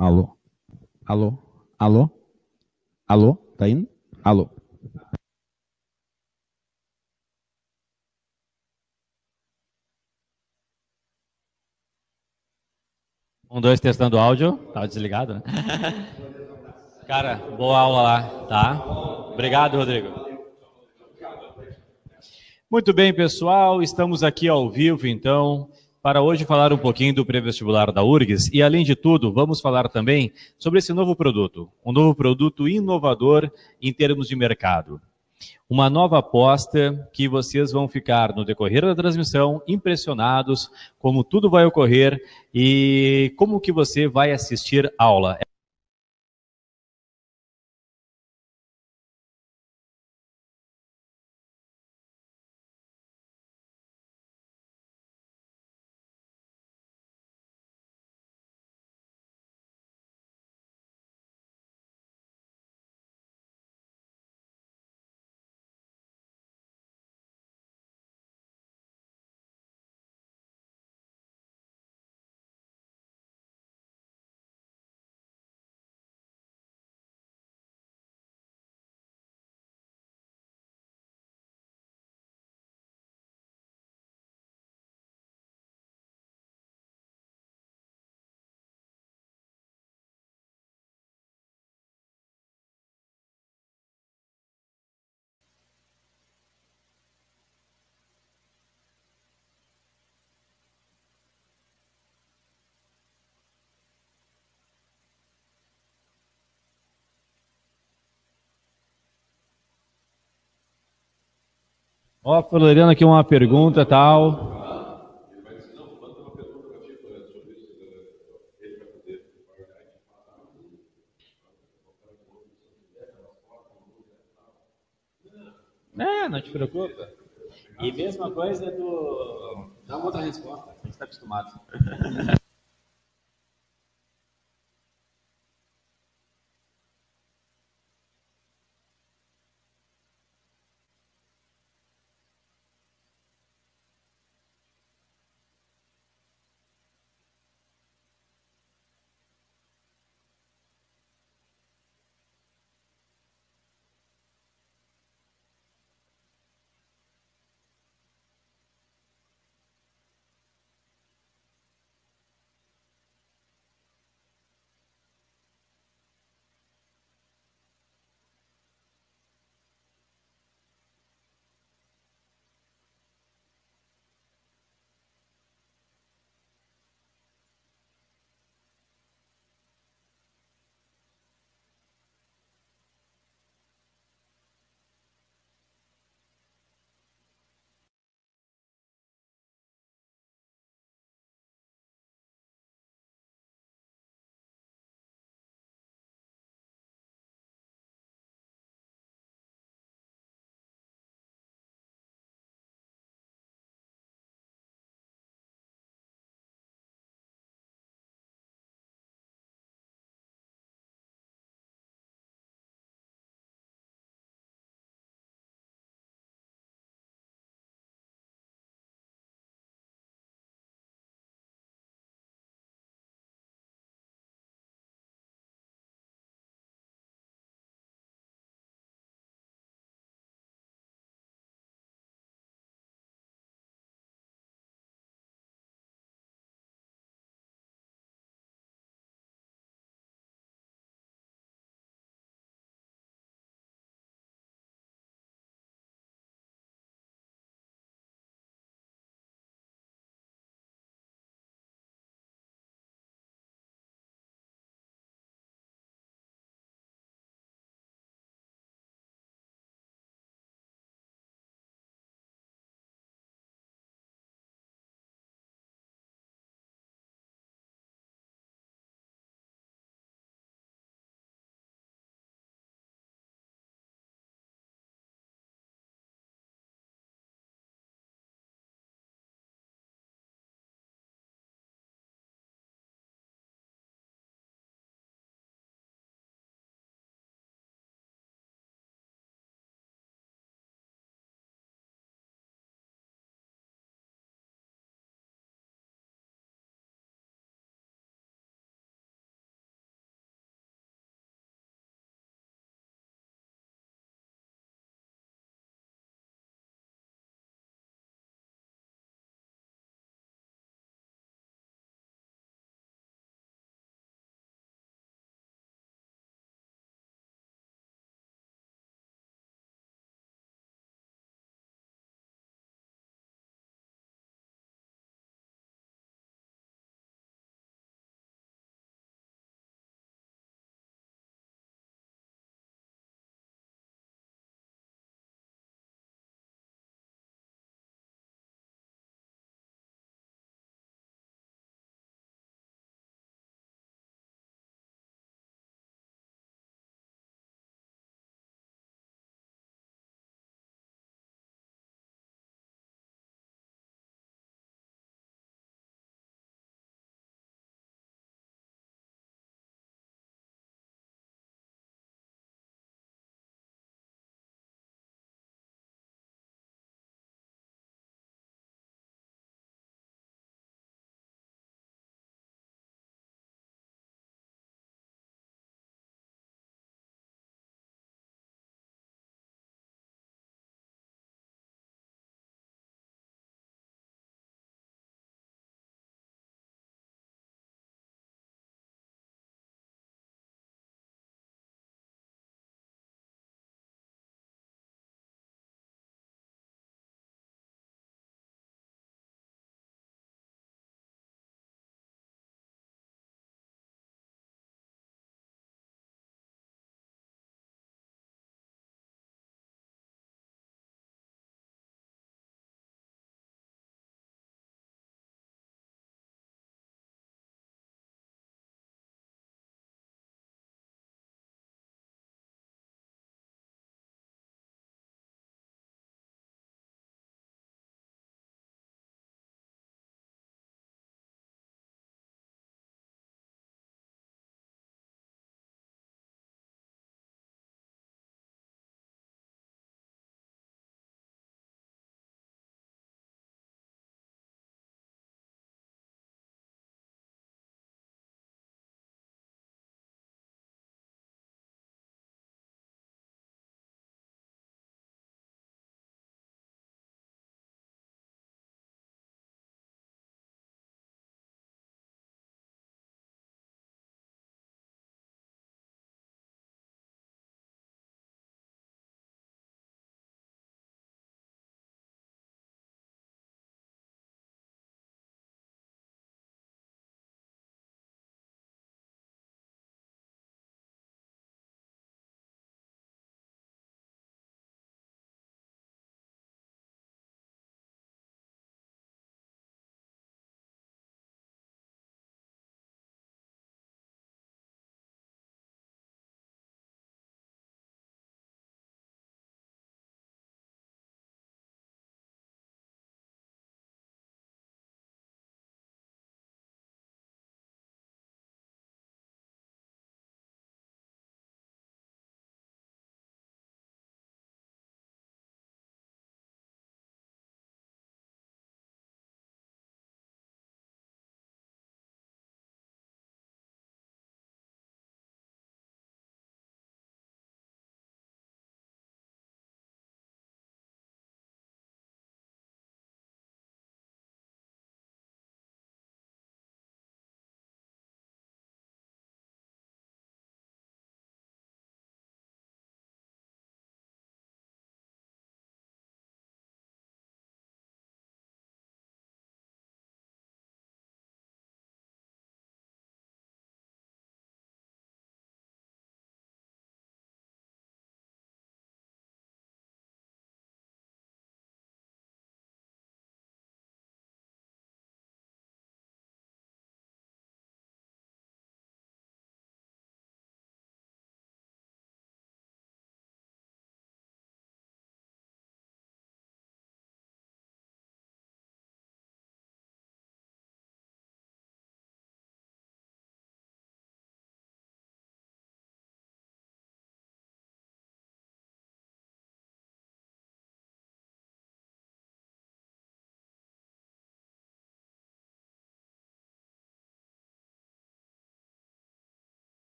Alô? Alô? Alô? Alô? Tá indo? Alô? Um, dois, testando o áudio. Tava desligado, né? Cara, boa aula lá, tá? Obrigado, Rodrigo. Muito bem, pessoal. Estamos aqui ao vivo, então, para hoje falar um pouquinho do pré-vestibular da URGS e, além de tudo, vamos falar também sobre esse novo produto. Um novo produto inovador em termos de mercado. Uma nova aposta que vocês vão ficar no decorrer da transmissão impressionados como tudo vai ocorrer e como que você vai assistir a aula. Ó, Floriano, aqui uma pergunta, tal. É, não te preocupa. E mesma coisa do... Dá uma outra resposta, a gente está acostumado.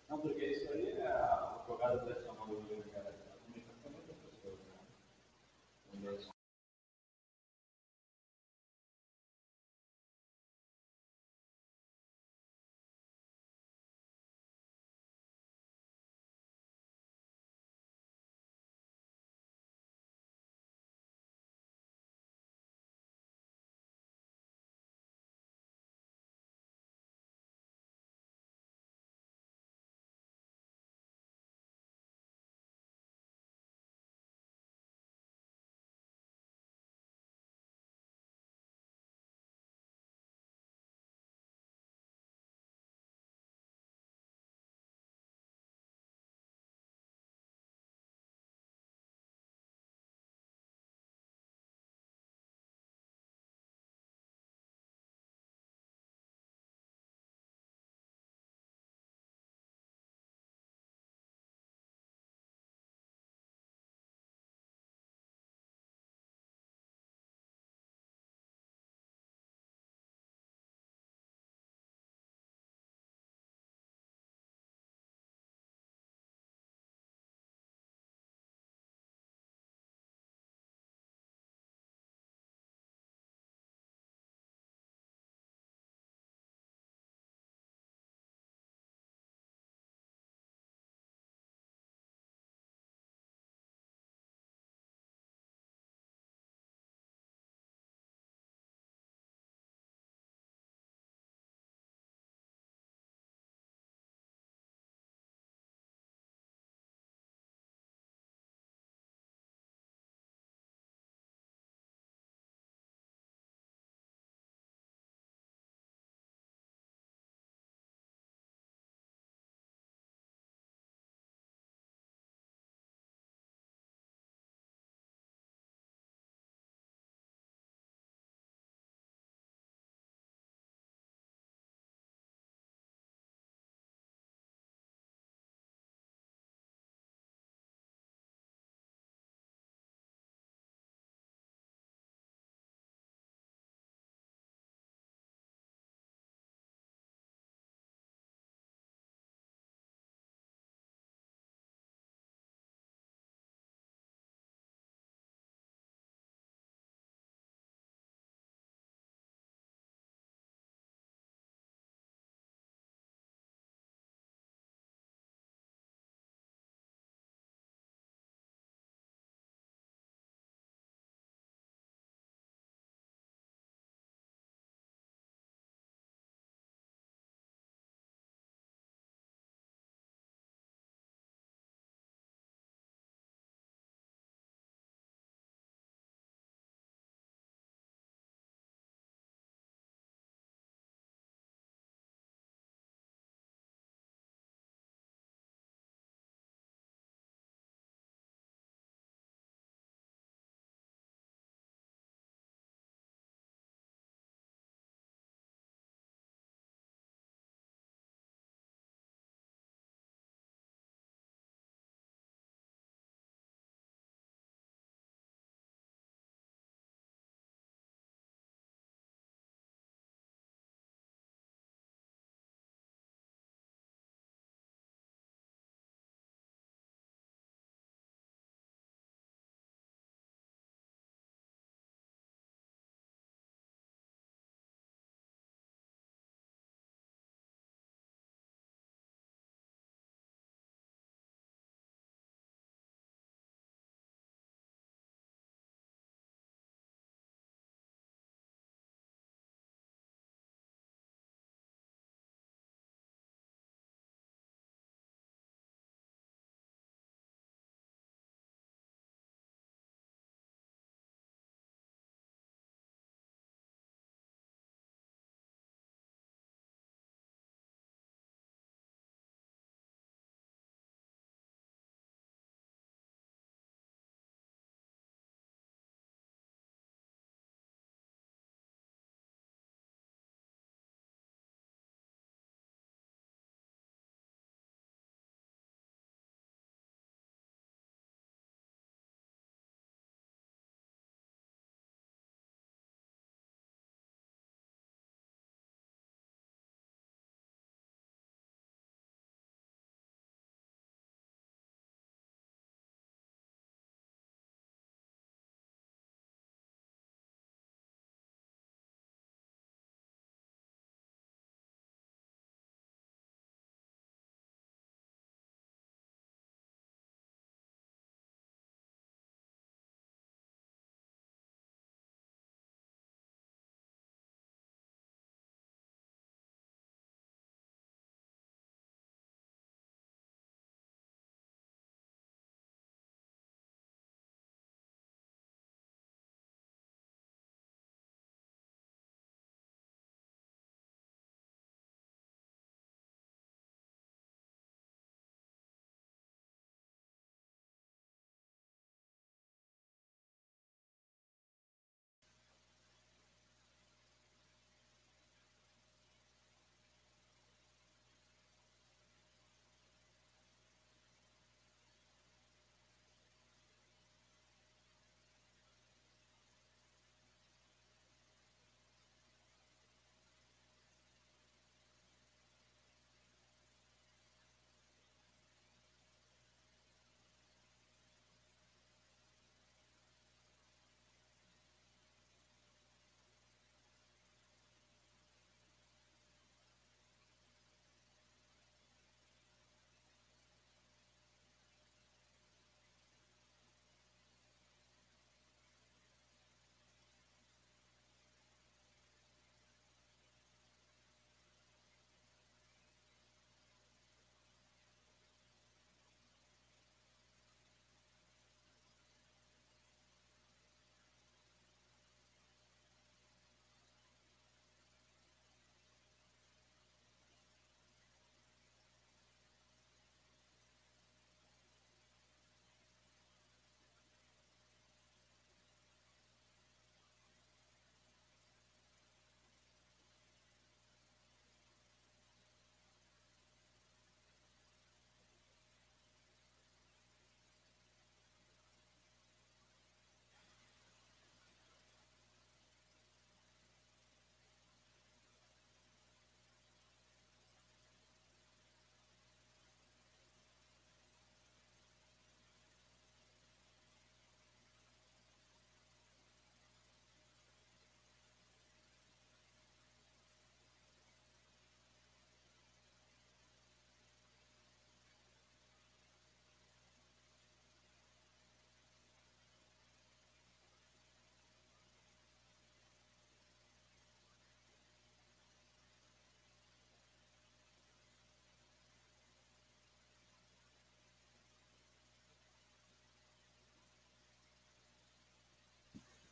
Não, porque isso aí é a jogada tradicional do jogo, cara.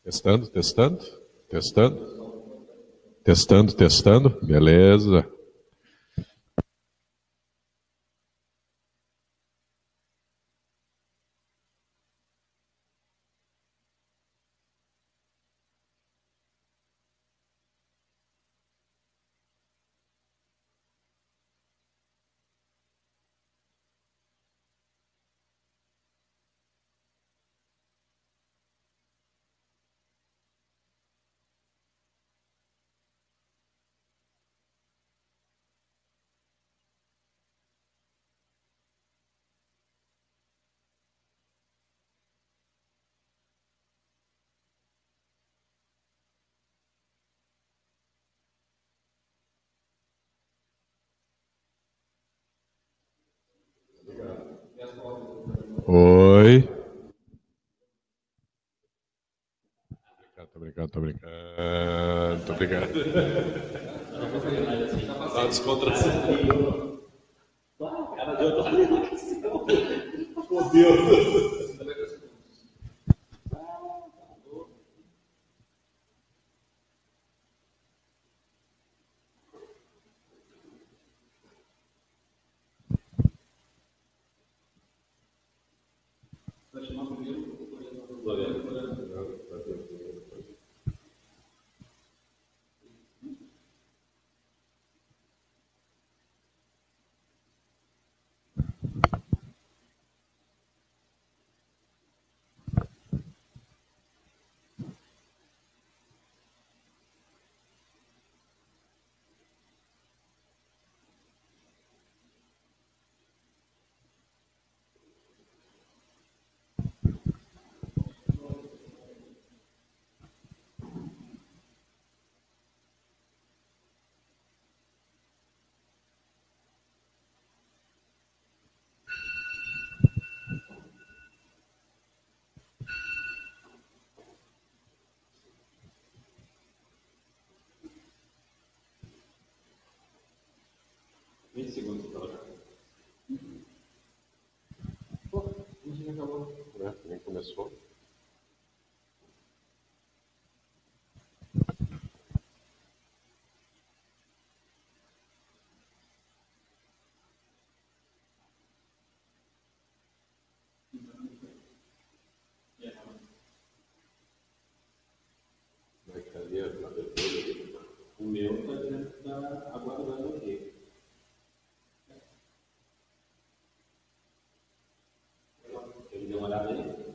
Testando, testando, testando, testando, testando, beleza. Oi. Tô brincando, tô brincando, tô brincando. Tá descontração. Meu Deus. Nem começou. O meu está dentro da aguardando aqui. Ele deu uma olhada aí?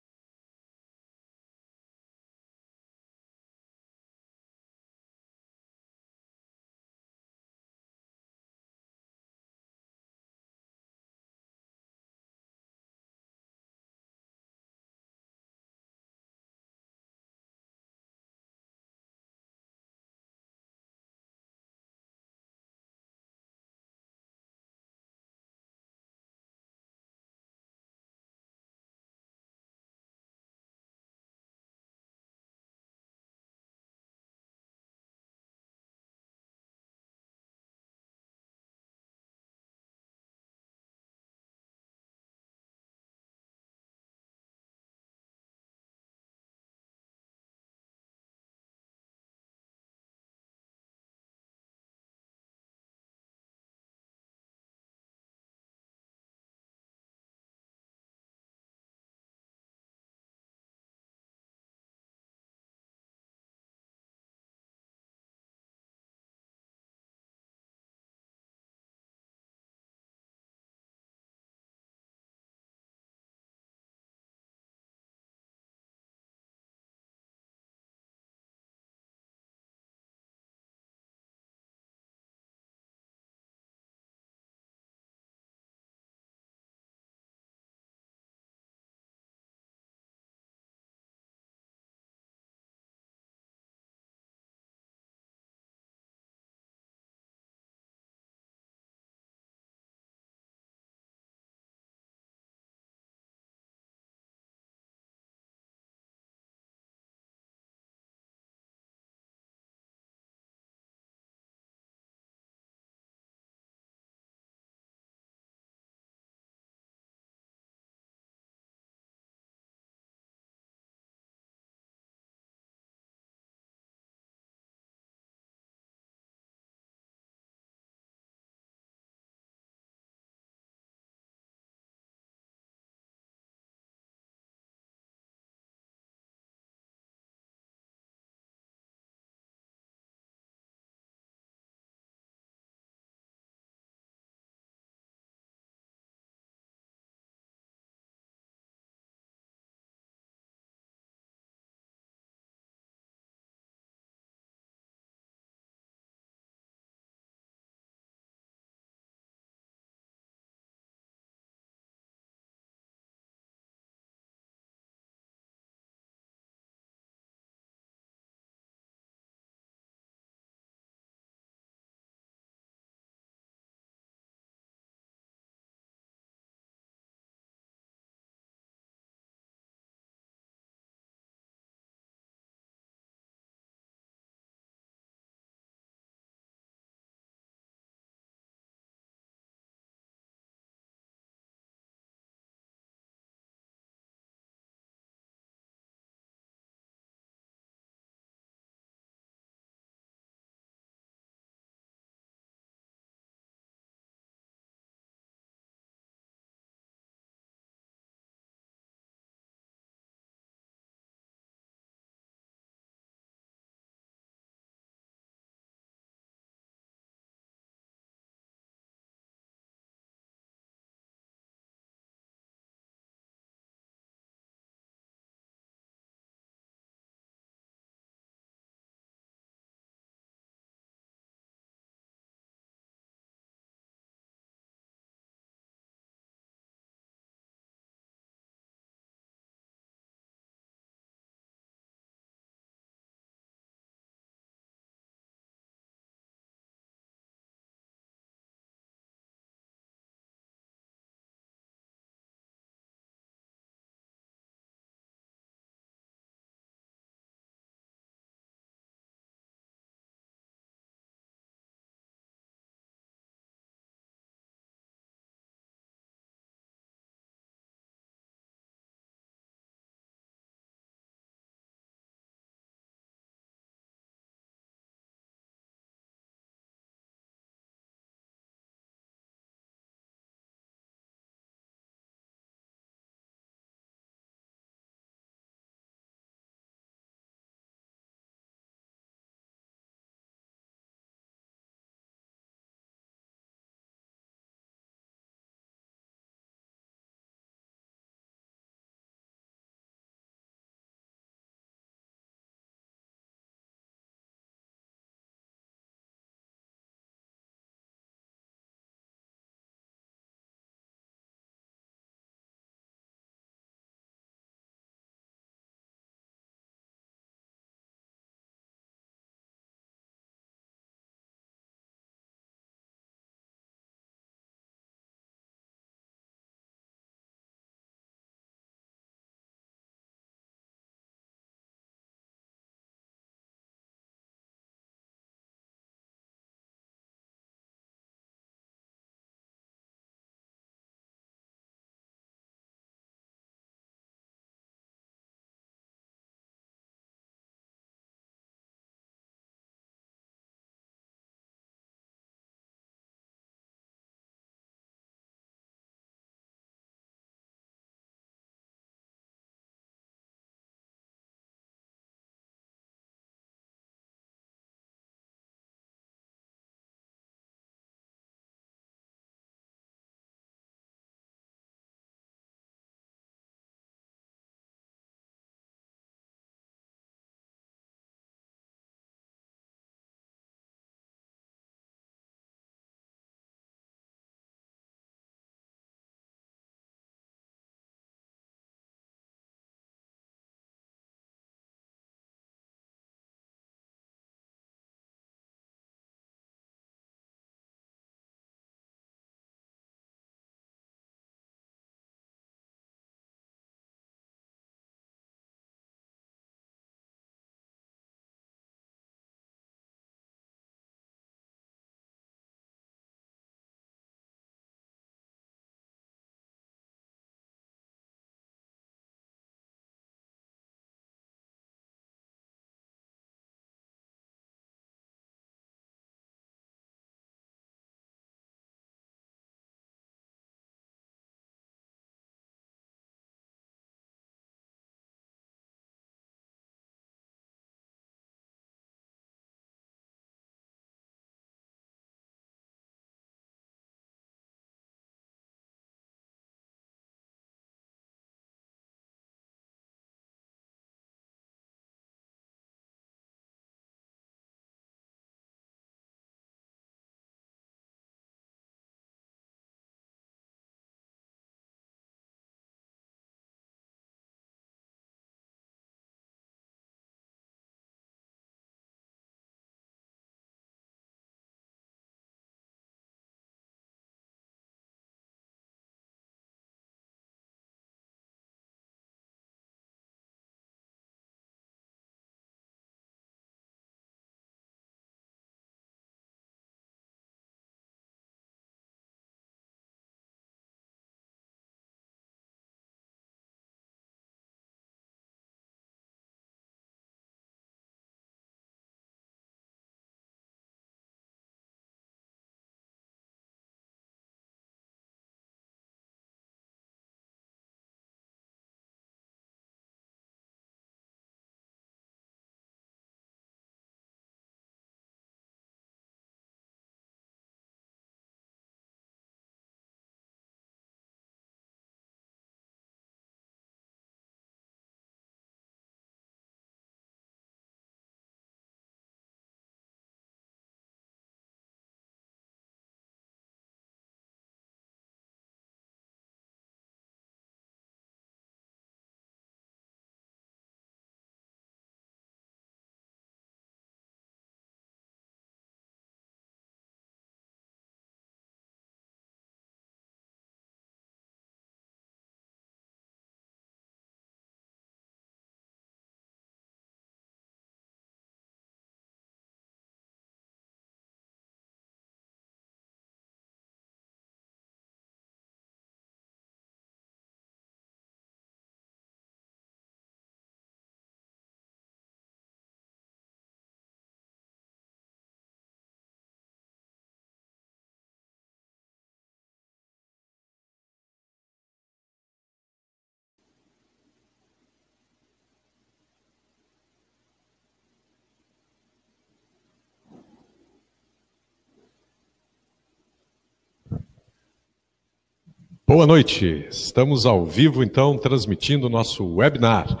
Boa noite, estamos ao vivo então transmitindo o nosso webinar.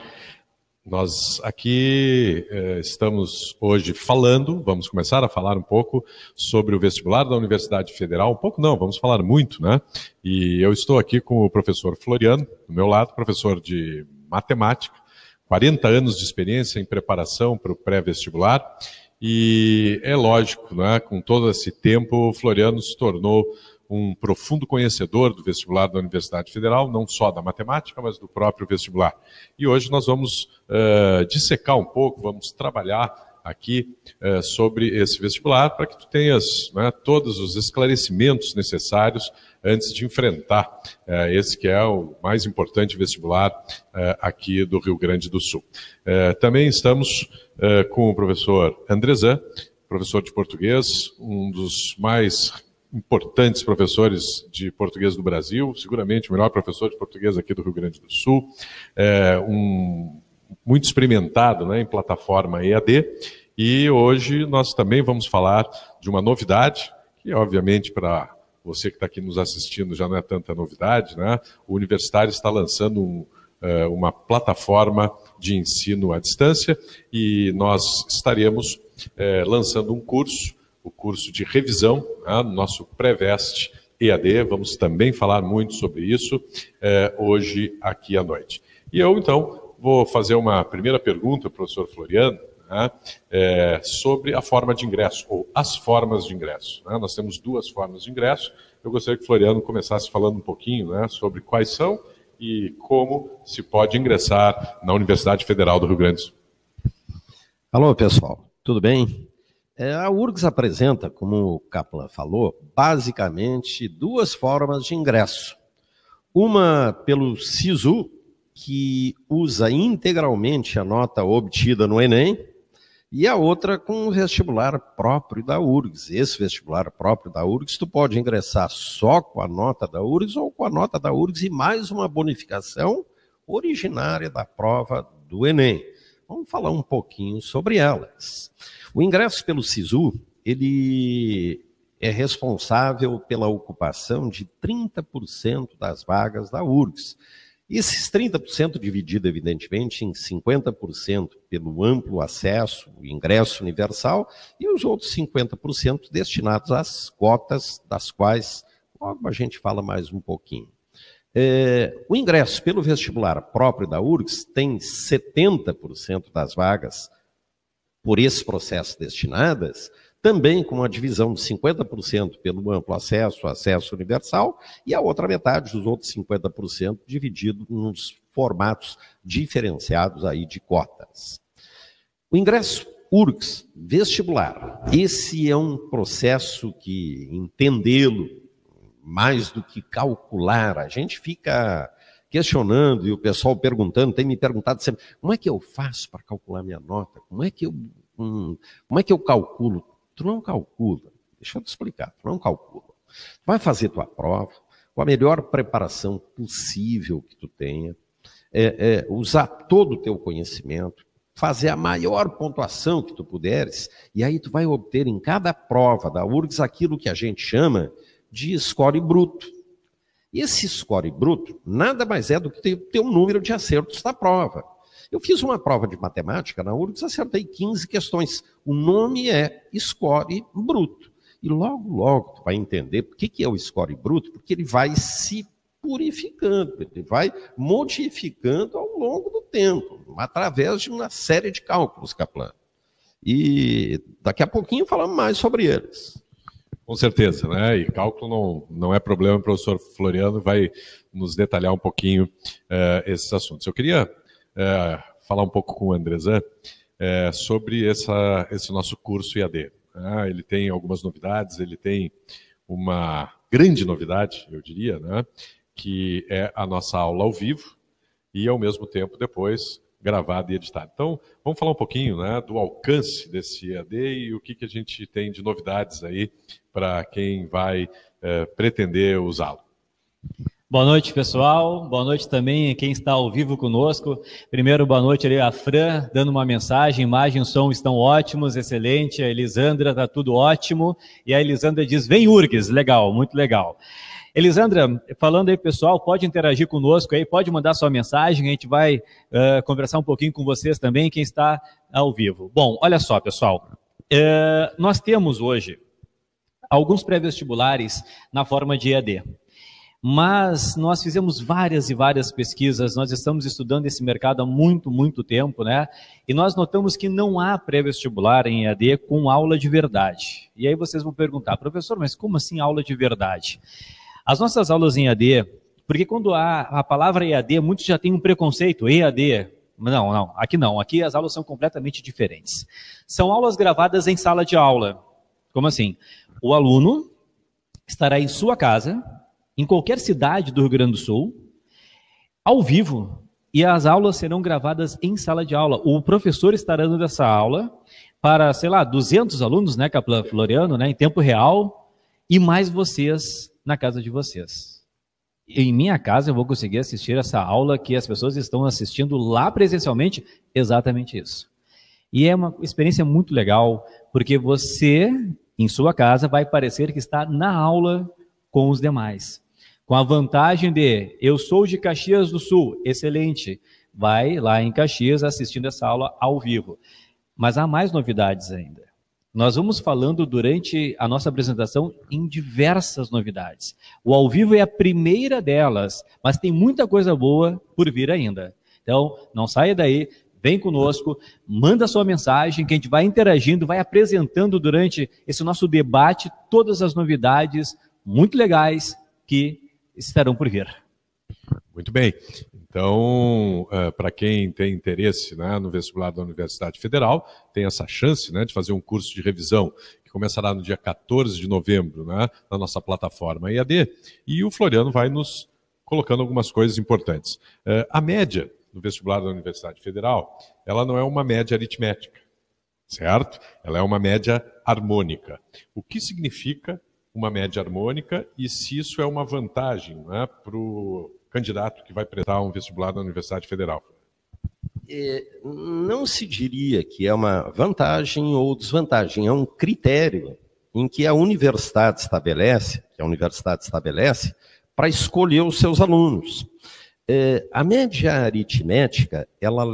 Nós aqui estamos hoje vamos começar a falar um pouco sobre o vestibular da Universidade Federal, um pouco não, vamos falar muito, né? E eu estou aqui com o professor Floriano, do meu lado, professor de matemática, 40 anos de experiência em preparação para o pré-vestibular, e é lógico, né, com todo esse tempo, o Floriano se tornou um profundo conhecedor do vestibular da Universidade Federal, não só da matemática, mas do próprio vestibular. E hoje nós vamos dissecar um pouco, vamos trabalhar aqui sobre esse vestibular, para que tu tenhas, né, todos os esclarecimentos necessários antes de enfrentar esse que é o mais importante vestibular aqui do Rio Grande do Sul. Também estamos com o professor Andrezan, professor de português, um dos mais importantes professores de português do Brasil, seguramente o melhor professor de português aqui do Rio Grande do Sul, muito experimentado, né, em plataforma EAD, e hoje nós também vamos falar de uma novidade, que obviamente para você que está aqui nos assistindo já não é tanta novidade, né? O Universitário está lançando uma plataforma de ensino à distância e nós estaremos lançando um curso, o curso de revisão, no nosso Pré-Vest EAD. Vamos também falar muito sobre isso hoje aqui à noite. E eu, então, vou fazer uma primeira pergunta, professor Floriano, sobre a forma de ingresso, ou as formas de ingresso. Nós temos duas formas de ingresso. Eu gostaria que o Floriano começasse falando um pouquinho, sobre quais são e como se pode ingressar na Universidade Federal do Rio Grande do Sul. Alô, pessoal, tudo bem? A URGS apresenta, como o Kaplan falou, basicamente duas formas de ingresso. Uma pelo SISU, que usa integralmente a nota obtida no Enem, e a outra com o vestibular próprio da URGS. Esse vestibular próprio da URGS, tu pode ingressar só com a nota da URGS ou com a nota da URGS e mais uma bonificação originária da prova do Enem. Vamos falar um pouquinho sobre elas. O ingresso pelo SISU, ele é responsável pela ocupação de 30% das vagas da URGS. Esses 30% dividido, evidentemente, em 50% pelo amplo acesso, o ingresso universal, e os outros 50% destinados às cotas, das quais logo a gente fala mais um pouquinho. O ingresso pelo vestibular próprio da URGS tem 70% das vagas por esse processo destinadas, também com uma divisão de 50% pelo amplo acesso, acesso universal, e a outra metade, os outros 50%, dividido nos formatos diferenciados aí de cotas. O ingresso URGS vestibular, esse é um processo que, entendê-lo, mais do que calcular, a gente fica questionando e o pessoal perguntando, tem me perguntado sempre, como é que eu faço para calcular minha nota? Como é que eu calculo? Tu não calcula, deixa eu te explicar, tu não calcula. Tu vai fazer tua prova com a melhor preparação possível que tu tenha, usar todo o teu conhecimento, fazer a maior pontuação que tu puderes, e aí tu vai obter em cada prova da URGS aquilo que a gente chama de score bruto. E esse score bruto nada mais é do que ter um número de acertos da prova. Eu fiz uma prova de matemática na URGS, acertei 15 questões. O nome é score bruto. E logo tu vai entender por que é o score bruto, porque ele vai se purificando, ele vai modificando ao longo do tempo, através de uma série de cálculos, Kaplan. E daqui a pouquinho falamos mais sobre eles. Com certeza, né? E cálculo não é problema, o professor Floriano vai nos detalhar um pouquinho esses assuntos. Eu queria falar um pouco com o Andrezan sobre esse nosso curso EAD. Ele tem algumas novidades, ele tem uma grande novidade, eu diria, né? Que é a nossa aula ao vivo e, ao mesmo tempo, depois gravada e editada. Então, vamos falar um pouquinho, né, do alcance desse EAD e o que a gente tem de novidades aí para quem vai pretender usá-lo. Boa noite, pessoal. Boa noite também a quem está ao vivo conosco. Primeiro, boa noite ali a Fran, dando uma mensagem. Imagem e som estão ótimos, excelente. A Elisandra, está tudo ótimo. E a Elisandra diz, vem URGS, legal, muito legal. Elisandra, falando aí, pessoal, pode interagir conosco aí, pode mandar sua mensagem, a gente vai conversar um pouquinho com vocês também, quem está ao vivo. Bom, olha só, pessoal, nós temos hoje alguns pré-vestibulares na forma de EAD, mas nós fizemos várias e várias pesquisas, nós estamos estudando esse mercado há muito, muito tempo, né? E nós notamos que não há pré-vestibular em EAD com aula de verdade. E aí vocês vão perguntar, professor, mas como assim aula de verdade? As nossas aulas em EAD, porque quando há a palavra EAD, muitos já têm um preconceito, EAD. Não, aqui as aulas são completamente diferentes. São aulas gravadas em sala de aula. Como assim? O aluno estará em sua casa, em qualquer cidade do Rio Grande do Sul, ao vivo, e as aulas serão gravadas em sala de aula. O professor estará dando essa aula para, 200 alunos, né, Caplan Floriano, né, em tempo real, e mais vocês na casa de vocês. Em minha casa eu vou conseguir assistir essa aula que as pessoas estão assistindo lá presencialmente, exatamente isso. E é uma experiência muito legal, porque você, em sua casa, vai parecer que está na aula com os demais. Com a vantagem de, eu sou de Caxias do Sul, excelente, vai lá em Caxias assistindo essa aula ao vivo. Mas há mais novidades ainda. Nós vamos falando durante a nossa apresentação em diversas novidades. O ao vivo é a primeira delas, mas tem muita coisa boa por vir ainda. Então, não saia daí, vem conosco, manda sua mensagem, que a gente vai interagindo, vai apresentando durante esse nosso debate todas as novidades muito legais que estarão por vir. Muito bem. Então, para quem tem interesse, né, no vestibular da Universidade Federal, tem essa chance, né, de fazer um curso de revisão, que começará no dia 14 de novembro, né, na nossa plataforma EAD, e o Floriano vai nos colocando algumas coisas importantes. A média do vestibular da Universidade Federal, ela não é uma média aritmética, certo? Ela é uma média harmônica. O que significa uma média harmônica e se isso é uma vantagem, né, para o candidato que vai prestar um vestibular da Universidade Federal? Não se diria que é uma vantagem ou desvantagem, é um critério em que a universidade estabelece para escolher os seus alunos. A média aritmética, ela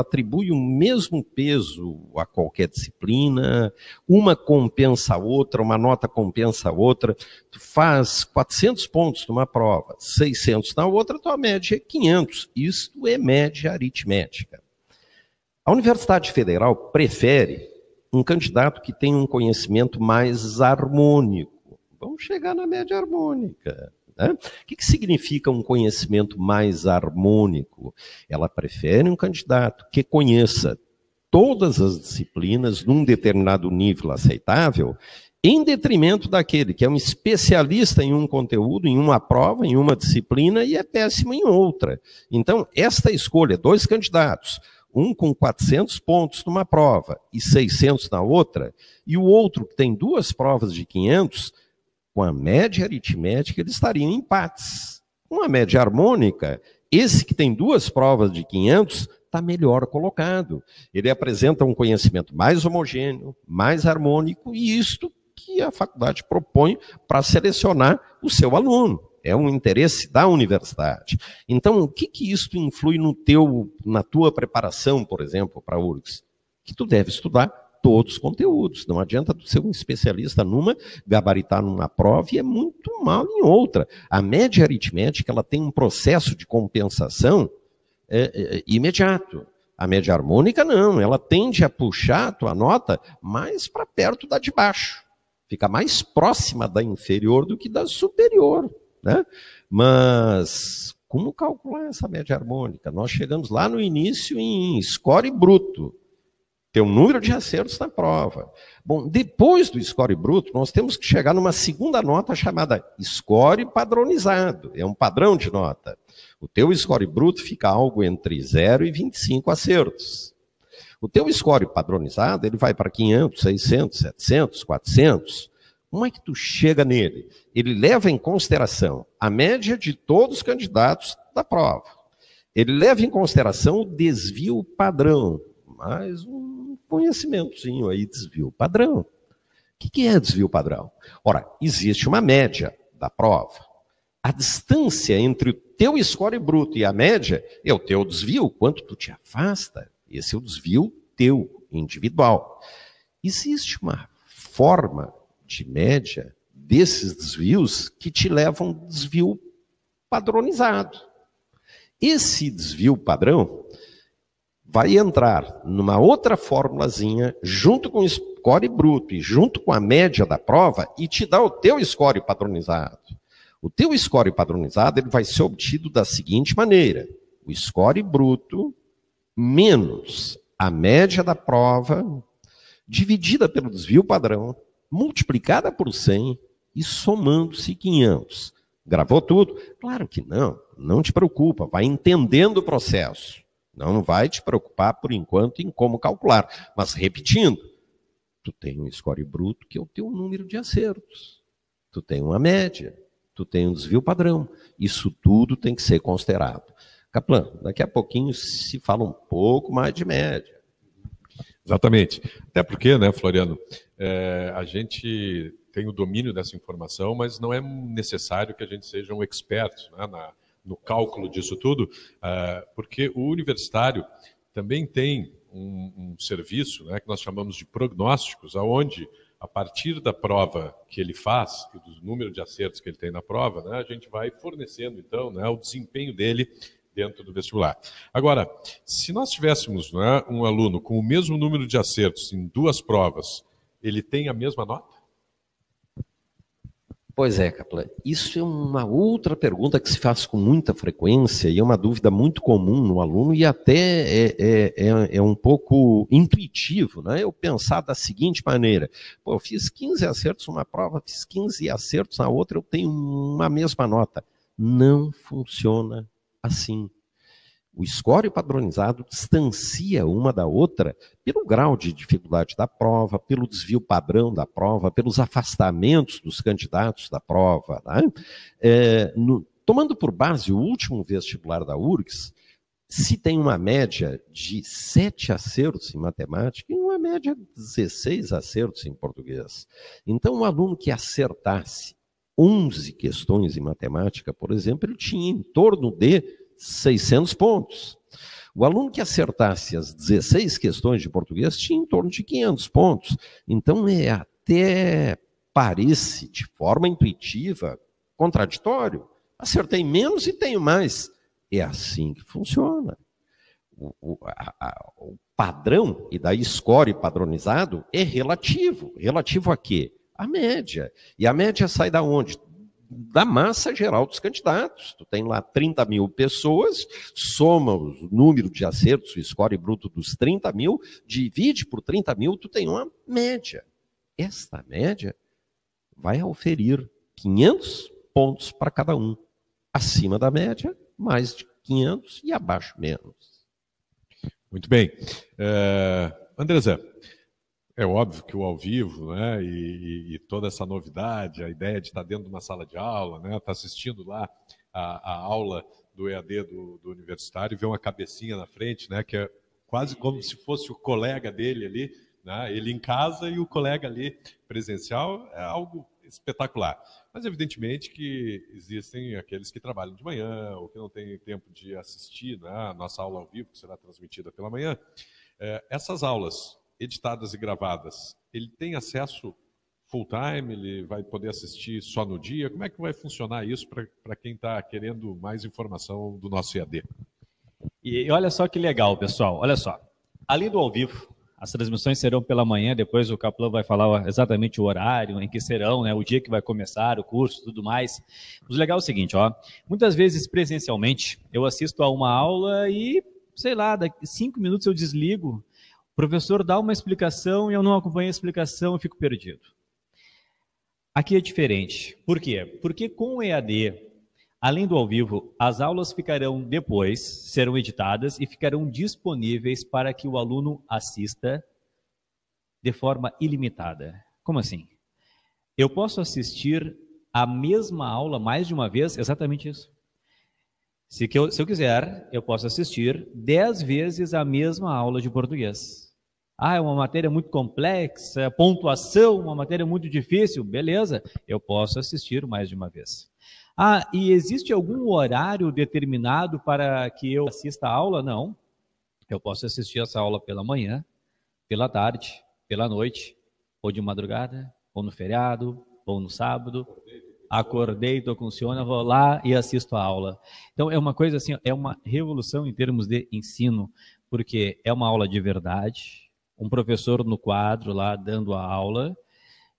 atribui o mesmo peso a qualquer disciplina, uma compensa a outra, uma nota compensa a outra. Tu faz 400 pontos numa prova, 600 na outra, tua média é 500. Isto é média aritmética. A Universidade Federal prefere um candidato que tenha um conhecimento mais harmônico. Vamos chegar na média harmônica. O que significa um conhecimento mais harmônico? Ela prefere um candidato que conheça todas as disciplinas num determinado nível aceitável, em detrimento daquele que é um especialista em um conteúdo, em uma prova, em uma disciplina e é péssimo em outra. Então, esta escolha, 2 candidatos, um com 400 pontos numa prova e 600 na outra, e o outro que tem 2 provas de 500, com a média aritmética, eles estariam em empates. Com a média harmônica, esse que tem 2 provas de 500 está melhor colocado. Ele apresenta um conhecimento mais homogêneo, mais harmônico, e isto que a faculdade propõe para selecionar o seu aluno. É um interesse da universidade. Então, o que isto influi na tua preparação, por exemplo, para a URGS? Que tu deve estudar todos os conteúdos. Não adianta tu ser um especialista numa, gabaritar numa prova e é muito mal em outra. A média aritmética, ela tem um processo de compensação imediato. A média harmônica não, ela tende a puxar a tua nota mais para perto da de baixo. Fica mais próxima da inferior do que da superior, né? Mas como calcular essa média harmônica? Nós chegamos lá no início em score bruto. Tem um número de acertos na prova. Bom, depois do score bruto, nós temos que chegar numa segunda nota chamada score padronizado. É um padrão de nota. O teu score bruto fica algo entre 0 e 25 acertos. O teu score padronizado, ele vai para 500, 600, 700, 400. Como é que tu chega nele? Ele leva em consideração a média de todos os candidatos da prova. Ele leva em consideração o desvio padrão. Mais um conhecimentozinho aí, desvio padrão. O que é desvio padrão? Ora, existe uma média da prova. A distância entre o teu score bruto e a média é o teu desvio, quanto tu te afasta. Esse é o desvio teu, individual. Existe uma forma de média desses desvios que te leva a um desvio padronizado. Esse desvio padrão vai entrar numa outra formulazinha, junto com o score bruto e junto com a média da prova, e te dá o teu score padronizado. O teu score padronizado ele vai ser obtido da seguinte maneira: o score bruto menos a média da prova, dividida pelo desvio padrão, multiplicada por 100 e somando-se 500. Gravou tudo? Claro que não, não te preocupa, vai entendendo o processo. Não vai te preocupar, por enquanto, em como calcular. Mas, repetindo, tu tem um score bruto, que é o teu número de acertos. Tu tem uma média, tu tem um desvio padrão. Isso tudo tem que ser considerado. Kaplan, daqui a pouquinho se fala um pouco mais de média. Exatamente. Até porque, né, Floriano, a gente tem o domínio dessa informação, mas não é necessário que a gente seja um expert, né, no cálculo disso tudo, porque o universitário também tem um serviço, né, que nós chamamos de prognósticos, onde, a partir da prova que ele faz, e do número de acertos que ele tem na prova, né, a gente vai fornecendo, então, né, o desempenho dele dentro do vestibular. Agora, se nós tivéssemos, né, um aluno com o mesmo número de acertos em duas provas, ele tem a mesma nota? Pois é, Kaplan. Isso é uma outra pergunta que se faz com muita frequência e é uma dúvida muito comum no aluno e até é um pouco intuitivo, né? Eu pensar da seguinte maneira: pô, eu fiz 15 acertos numa prova, fiz 15 acertos na outra, eu tenho uma mesma nota. Não funciona assim. O score padronizado distancia uma da outra pelo grau de dificuldade da prova, pelo desvio padrão da prova, pelos afastamentos dos candidatos da prova. Né? Tomando por base o último vestibular da URGS, se tem uma média de 7 acertos em matemática e uma média de 16 acertos em português. Então, um aluno que acertasse 11 questões em matemática, por exemplo, ele tinha em torno de 600 pontos. O aluno que acertasse as 16 questões de português tinha em torno de 500 pontos. Então, até parece, de forma intuitiva, contraditório. Acertei menos e tenho mais. É assim que funciona. O padrão, e daí score padronizado, é relativo. Relativo a quê? A média. E a média sai da onde? Da massa geral dos candidatos. Tu tem lá 30 mil pessoas, soma o número de acertos, o score bruto dos 30 mil, divide por 30 mil, tu tem uma média. Esta média vai oferir 500 pontos para cada um. Acima da média, mais de 500 e abaixo menos. Muito bem. André Zé, é óbvio que o ao vivo, né, e toda essa novidade, a ideia de estar dentro de uma sala de aula, né, estar assistindo lá a aula do EAD do universitário, ver uma cabecinha na frente, né, que é quase como se fosse o colega dele ali, né, ele em casa e o colega ali presencial, é algo espetacular. Mas, evidentemente, que existem aqueles que trabalham de manhã ou que não têm tempo de assistir, né, a nossa aula ao vivo, que será transmitida pela manhã. Essas aulas editadas e gravadas, ele tem acesso full time, ele vai poder assistir só no dia? Como é que vai funcionar isso para quem está querendo mais informação do nosso EAD? E olha só que legal, pessoal, olha só. Além do ao vivo, as transmissões serão pela manhã, depois o Kaplan vai falar exatamente o horário em que serão, né, o dia que vai começar o curso, tudo mais. O legal é o seguinte, ó, muitas vezes presencialmente eu assisto a uma aula e, sei lá, daqui 5 minutos eu desligo. O professor dá uma explicação e eu não acompanho a explicação e fico perdido. Aqui é diferente. Por quê? Porque com o EAD, além do ao vivo, as aulas ficarão depois, serão editadas e ficarão disponíveis para que o aluno assista de forma ilimitada. Como assim? Eu posso assistir a mesma aula mais de uma vez? Exatamente isso. Se eu quiser, eu posso assistir 10 vezes a mesma aula de português. Ah, é uma matéria muito complexa, pontuação, uma matéria muito difícil. Beleza, eu posso assistir mais de uma vez. Ah, e existe algum horário determinado para que eu assista a aula? Não. Eu posso assistir essa aula pela manhã, pela tarde, pela noite, ou de madrugada, ou no feriado, ou no sábado. Acordei, estou com sono, vou lá e assisto a aula. Então, é uma coisa assim, é uma revolução em termos de ensino, porque é uma aula de verdade, um professor no quadro lá dando a aula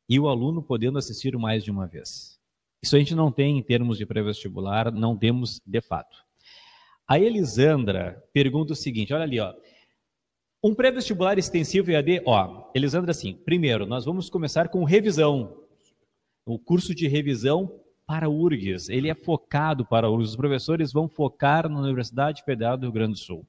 e o aluno podendo assistir mais de uma vez. Isso a gente não tem em termos de pré-vestibular, não temos de fato. A Elisandra pergunta o seguinte, olha ali, ó. Um pré-vestibular extensivo EAD, ó, Elisandra, assim, primeiro, nós vamos começar com revisão. O curso de revisão para URGS, ele é focado para URGS, os professores vão focar na Universidade Federal do Rio Grande do Sul.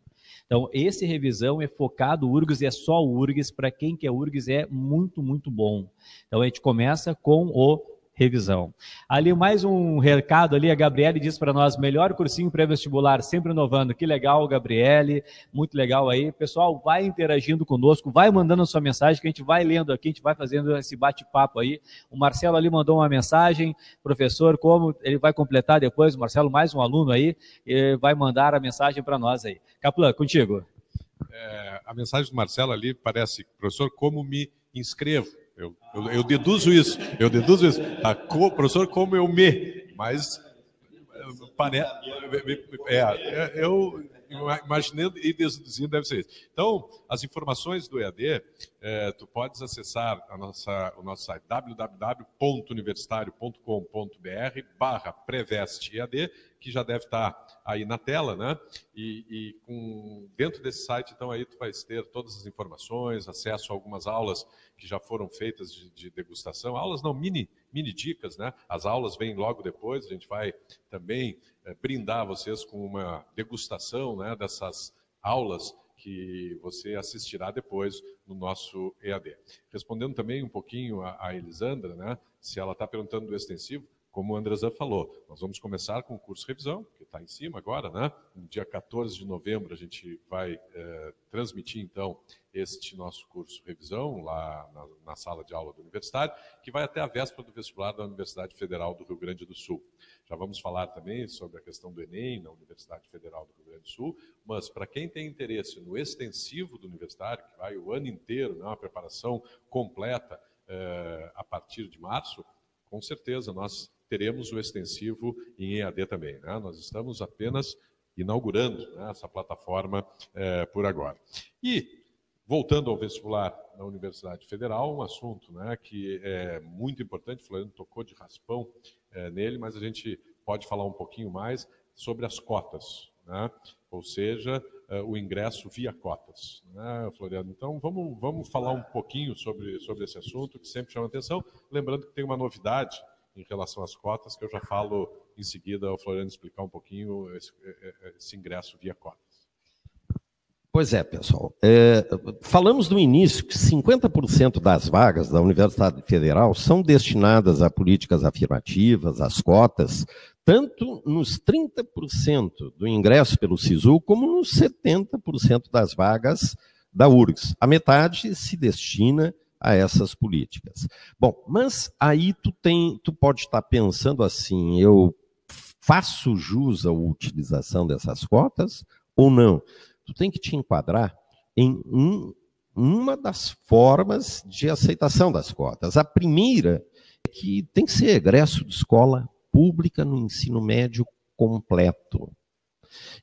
Então, esse revisão é focado URGS e é só URGS, para quem quer URGS é muito, muito bom. Então, a gente começa com o revisão. Ali, mais um recado ali, a Gabriele diz para nós, melhor cursinho pré-vestibular, sempre inovando. Que legal, Gabriele, muito legal aí. Pessoal, vai interagindo conosco, vai mandando a sua mensagem, que a gente vai lendo aqui, a gente vai fazendo esse bate-papo aí. O Marcelo ali mandou uma mensagem, professor, como ele vai completar depois, o Marcelo, mais um aluno aí, vai mandar a mensagem para nós aí. Caplan, contigo. A mensagem do Marcelo ali parece, professor, como me inscrevo? Eu deduzo isso. Professor, como eu mas parece, eu imaginando e deduzindo deve ser isso. Então, as informações do EAD, tu podes acessar o nosso site www.universitario.com.br/prevest-EAD, que já deve estar aí na tela, né? E dentro desse site, então, aí tu vais ter todas as informações, acesso a algumas aulas que já foram feitas de degustação, aulas não, mini dicas, né? As aulas vêm logo depois, a gente vai também brindar vocês com uma degustação, né, dessas aulas que você assistirá depois no nosso EAD. Respondendo também um pouquinho a Elisandra, né, se ela está perguntando do extensivo, como o Andrezan falou, nós vamos começar com o curso revisão, que está em cima agora, né? No dia 14 de novembro a gente vai transmitir, então, este nosso curso revisão lá na sala de aula do universitário, que vai até a véspera do vestibular da Universidade Federal do Rio Grande do Sul. Já vamos falar também sobre a questão do Enem na Universidade Federal do Rio Grande do Sul, mas para quem tem interesse no extensivo do universitário, que vai o ano inteiro, né, uma preparação completa a partir de março, com certeza nós teremos o extensivo em EAD também, né? Nós estamos apenas inaugurando, né, essa plataforma por agora. E, voltando ao vestibular na Universidade Federal, um assunto, né, que é muito importante, o Floriano tocou de raspão nele, mas a gente pode falar um pouquinho mais sobre as cotas, né? Ou seja, o ingresso via cotas, né, Floriano? Então, vamos falar um pouquinho sobre esse assunto, que sempre chama atenção, lembrando que tem uma novidade em relação às cotas, que eu já falo em seguida ao Floriano explicar um pouquinho esse ingresso via cotas. Pois é, pessoal. Falamos no início que 50% das vagas da Universidade Federal são destinadas a políticas afirmativas, às cotas, tanto nos 30% do ingresso pelo SISU, como nos 70% das vagas da URGS. A metade se destina a essas políticas. Bom, mas aí tu pode estar pensando assim, eu faço jus à utilização dessas cotas ou não? Tu tem que te enquadrar em uma das formas de aceitação das cotas. A primeira é que tem que ser egresso de escola pública no ensino médio completo.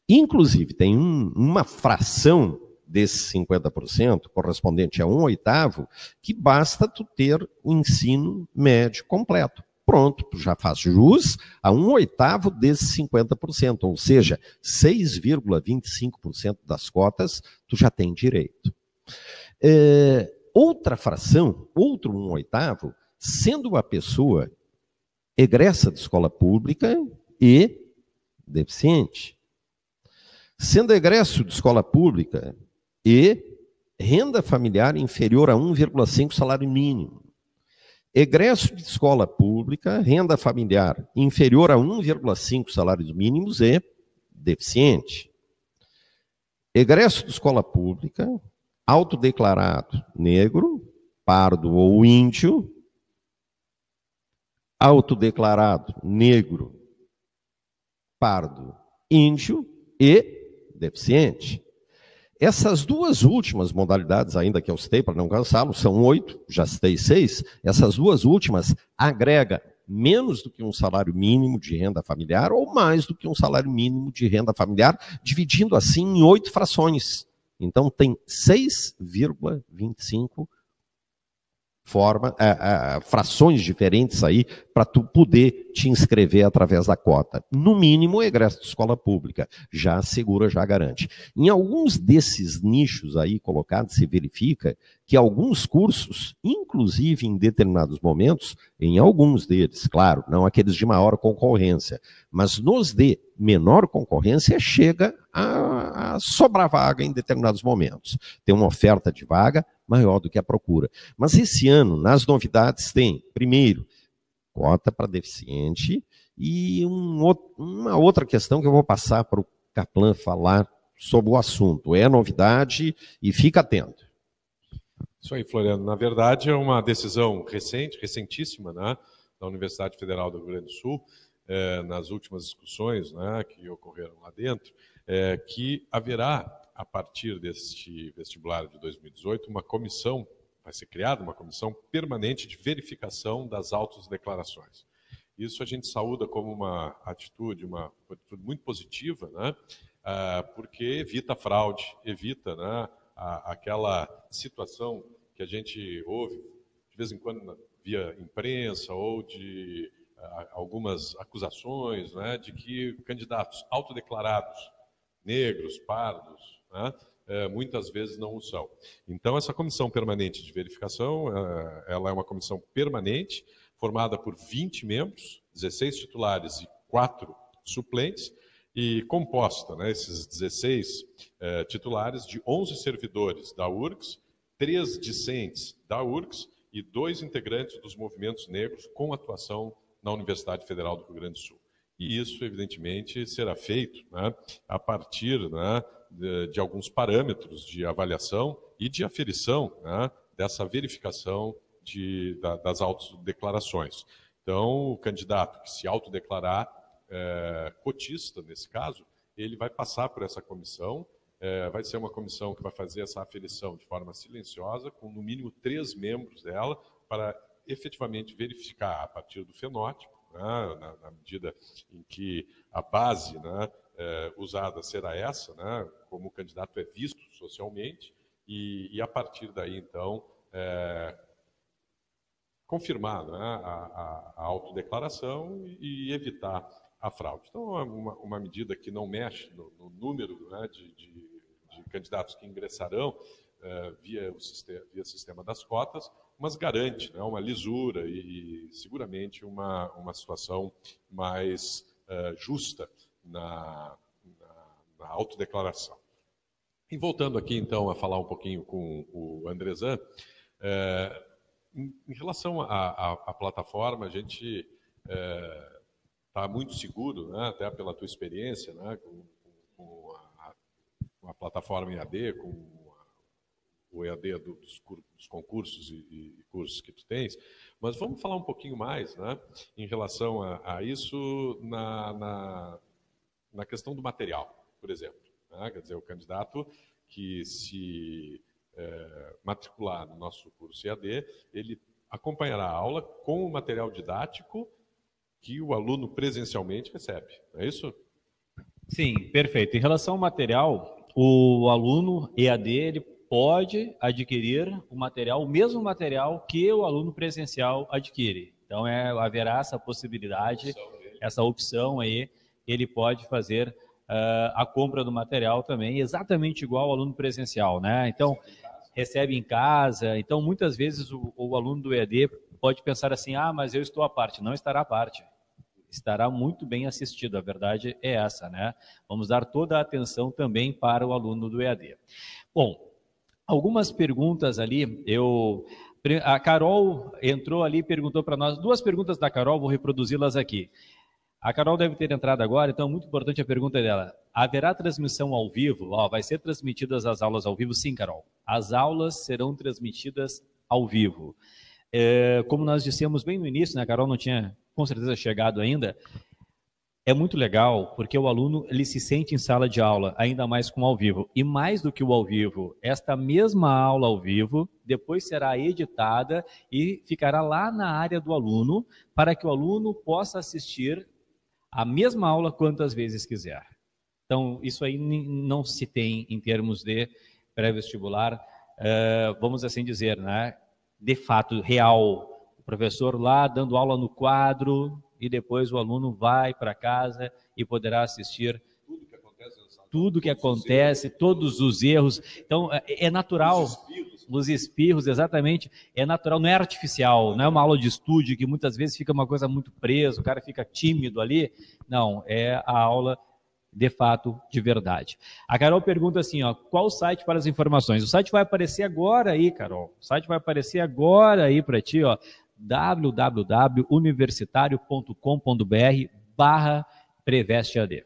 Inclusive, tem uma fração desses 50%, correspondente a 1/8, que basta tu ter o ensino médio completo. Pronto, tu já faz jus a 1/8 desses 50%, ou seja, 6,25% das cotas tu já tem direito. Outra fração, outro 1/8, sendo uma pessoa egressa de escola pública e deficiente. Sendo egresso de escola pública e renda familiar inferior a 1,5 salário mínimo. Egresso de escola pública, renda familiar inferior a 1,5 salários mínimos e deficiente. Egresso de escola pública, autodeclarado negro, pardo ou índio, autodeclarado negro, pardo, índio e deficiente. Essas duas últimas modalidades, ainda que eu citei para não cansá-lo, são 8, já citei 6, essas duas últimas agrega menos do que um salário mínimo de renda familiar ou mais do que um salário mínimo de renda familiar, dividindo assim em 8 frações. Então tem 6,25 frações diferentes aí para tu poder te inscrever através da cota. No mínimo, o egresso de escola pública. Já assegura, já garante. Em alguns desses nichos aí colocados, se verifica que alguns cursos, inclusive em determinados momentos, em alguns deles, claro, não aqueles de maior concorrência, mas nos de menor concorrência, chega a sobrar vaga em determinados momentos. Tem uma oferta de vaga maior do que a procura. Mas esse ano, nas novidades, tem, primeiro, cota para deficiente e uma outra questão que eu vou passar para o Kaplan falar sobre o assunto. É novidade e fica atento. Isso aí, Floriano. Na verdade, é uma decisão recentíssima, né, da Universidade Federal do Rio Grande do Sul, nas últimas discussões, né, que ocorreram lá dentro, que haverá, a partir deste vestibular de 2018, vai ser criada uma comissão permanente de verificação das autodeclarações. Isso a gente saúda como uma atitude muito positiva, né, porque evita fraude, evita, né, aquela situação que a gente ouve de vez em quando via imprensa ou de algumas acusações, né, de que candidatos autodeclarados, negros, pardos, né, muitas vezes não o são. Então, essa comissão permanente de verificação, ela é uma comissão permanente, formada por 20 membros, 16 titulares e 4 suplentes, e composta, né, esses 16 titulares, de 11 servidores da URGS, 3 discentes da URGS e 2 integrantes dos movimentos negros com atuação na Universidade Federal do Rio Grande do Sul. E isso, evidentemente, será feito, né, a partir, né, de alguns parâmetros de avaliação e de aferição, né, dessa verificação das autodeclarações. Então, o candidato que se autodeclarar cotista, nesse caso, ele vai passar por essa comissão, vai ser uma comissão que vai fazer essa aferição de forma silenciosa, com no mínimo 3 membros dela, para efetivamente verificar a partir do fenótipo, né, na medida em que a base, né, usada será essa, né, como o candidato é visto socialmente, e a partir daí, então, confirmar, né, a autodeclaração e evitar a fraude. Então, é uma medida que não mexe no número, né, de candidatos que ingressarão via sistema das cotas, mas garante, né, uma lisura e seguramente uma situação mais justa na autodeclaração. E voltando aqui, então, a falar um pouquinho com o Andrezan, em relação à plataforma, a gente está muito seguro, né, até pela tua experiência, né, com a plataforma EAD, com o EAD dos concursos e cursos que tu tens, mas vamos falar um pouquinho mais, né, em relação a isso na questão do material, por exemplo, né? Quer dizer, o candidato que se matricular no nosso curso EAD, ele acompanhará a aula com o material didático que o aluno presencialmente recebe, não é isso? Sim, perfeito. Em relação ao material, o aluno EAD, ele pode adquirir o mesmo material que o aluno presencial adquire. Então, haverá essa possibilidade, essa opção aí, ele pode fazer a compra do material também, exatamente igual ao aluno presencial, né? Então, recebe em casa. Então, muitas vezes, o aluno do EAD pode pensar assim, mas eu estou à parte. Não estará à parte. Estará muito bem assistido, a verdade é essa, né? Vamos dar toda a atenção também para o aluno do EAD. Bom, algumas perguntas ali, a Carol entrou ali e perguntou para nós, 2 perguntas da Carol, vou reproduzi-las aqui. A Carol deve ter entrado agora, então é muito importante a pergunta dela. Haverá transmissão ao vivo? Vai ser transmitidas as aulas ao vivo? Sim, Carol. As aulas serão transmitidas ao vivo. Como nós dissemos bem no início, né, a Carol não tinha com certeza chegado ainda, é muito legal porque o aluno ele se sente em sala de aula, ainda mais com ao vivo. E mais do que o ao vivo, esta mesma aula ao vivo depois será editada e ficará lá na área do aluno para que o aluno possa assistir a mesma aula quantas vezes quiser. Então, isso aí não se tem em termos de pré-vestibular, vamos assim dizer, né? De fato, real, o professor lá dando aula no quadro e depois o aluno vai para casa e poderá assistir tudo que acontece, todos os erros. Então, é natural. Os espirros, exatamente, é natural, não é artificial, não é uma aula de estúdio que muitas vezes fica uma coisa muito presa, o cara fica tímido ali. Não, é a aula de fato, de verdade. A Carol pergunta assim, qual o site para as informações? O site vai aparecer agora aí, Carol. O site vai aparecer agora aí para ti, www.universitario.com.br/prevestead.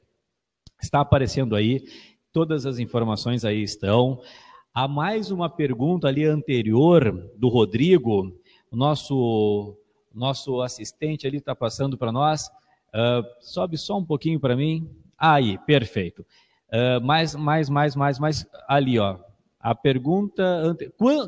Está aparecendo aí, todas as informações aí estão. Há mais uma pergunta ali anterior do Rodrigo, o nosso assistente ali está passando para nós. Sobe só um pouquinho para mim. Aí, perfeito. Mais ali, a pergunta...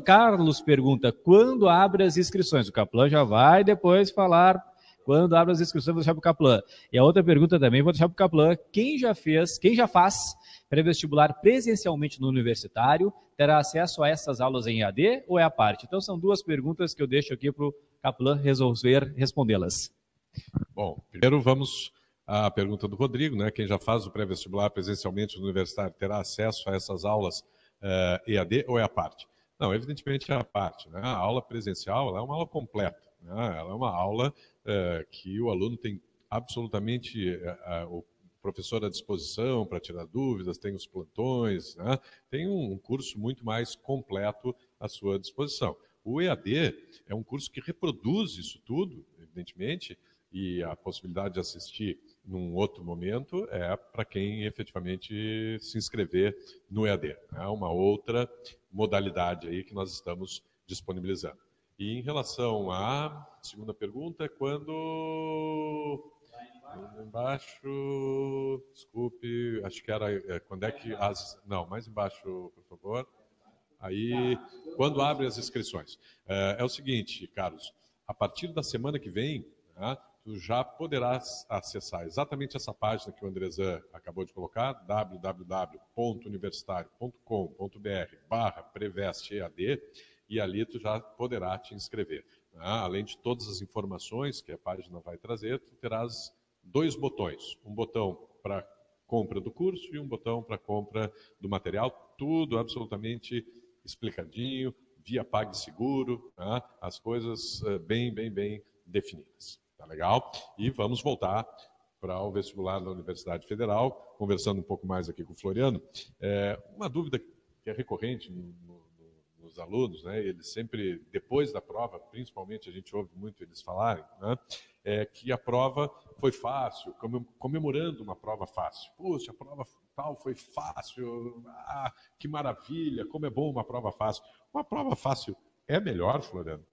Carlos pergunta, quando abre as inscrições? O Kaplan já vai depois falar quando abre as inscrições, vou deixar para o Kaplan. E a outra pergunta também vou deixar para o Kaplan. Quem já faz pré-vestibular presencialmente no universitário, terá acesso a essas aulas em EAD ou é à parte? Então, são duas perguntas que eu deixo aqui para o Kaplan resolver respondê-las. Bom, primeiro vamos à pergunta do Rodrigo, né? Quem já faz o pré-vestibular presencialmente no universitário terá acesso a essas aulas EAD ou é à parte? Não, evidentemente é à parte, né? A aula presencial ela é uma aula completa, né? Ela é uma aula que o aluno tem absolutamente o professor à disposição para tirar dúvidas, tem os plantões, né? Tem um curso muito mais completo à sua disposição. O EAD é um curso que reproduz isso tudo, evidentemente, e a possibilidade de assistir num outro momento é para quem efetivamente se inscrever no EAD. É uma outra modalidade aí que nós estamos disponibilizando. E em relação à segunda pergunta, quando... Embaixo, desculpe, acho que era quando é que as... Não, mais embaixo, por favor. Aí, quando abre as inscrições. É o seguinte, Carlos, a partir da semana que vem, né, tu já poderás acessar exatamente essa página que o Andrezan acabou de colocar, www.universitario.com.br/prevestead, e ali tu já poderá te inscrever. Né? Além de todas as informações que a página vai trazer, tu terás 2 botões. Um botão para compra do curso e um botão para compra do material. Tudo absolutamente explicadinho, via PagSeguro, né? As coisas bem definidas. Tá legal? E vamos voltar para o vestibular da Universidade Federal, conversando um pouco mais aqui com o Floriano. Uma dúvida que é recorrente nos alunos, né? Eles sempre, depois da prova, principalmente a gente ouve muito eles falarem, né? Que a prova foi fácil, comemorando uma prova fácil. Puxa, a prova tal foi fácil, que maravilha, como é bom uma prova fácil. Uma prova fácil é melhor, Floriano?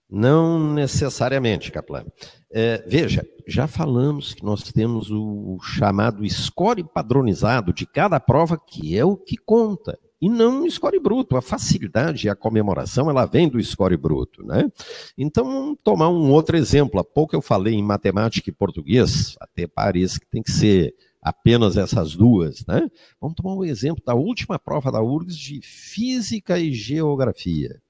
Não necessariamente, Kaplan. Veja, já falamos que nós temos o chamado score padronizado de cada prova, que é o que conta. E não o score bruto. A facilidade e a comemoração, ela vem do score bruto, né? Então, vamos tomar um outro exemplo. Há pouco eu falei em matemática e português, até parece que tem que ser apenas essas duas, né? Vamos tomar um exemplo da última prova da URGS de Física e Geografia.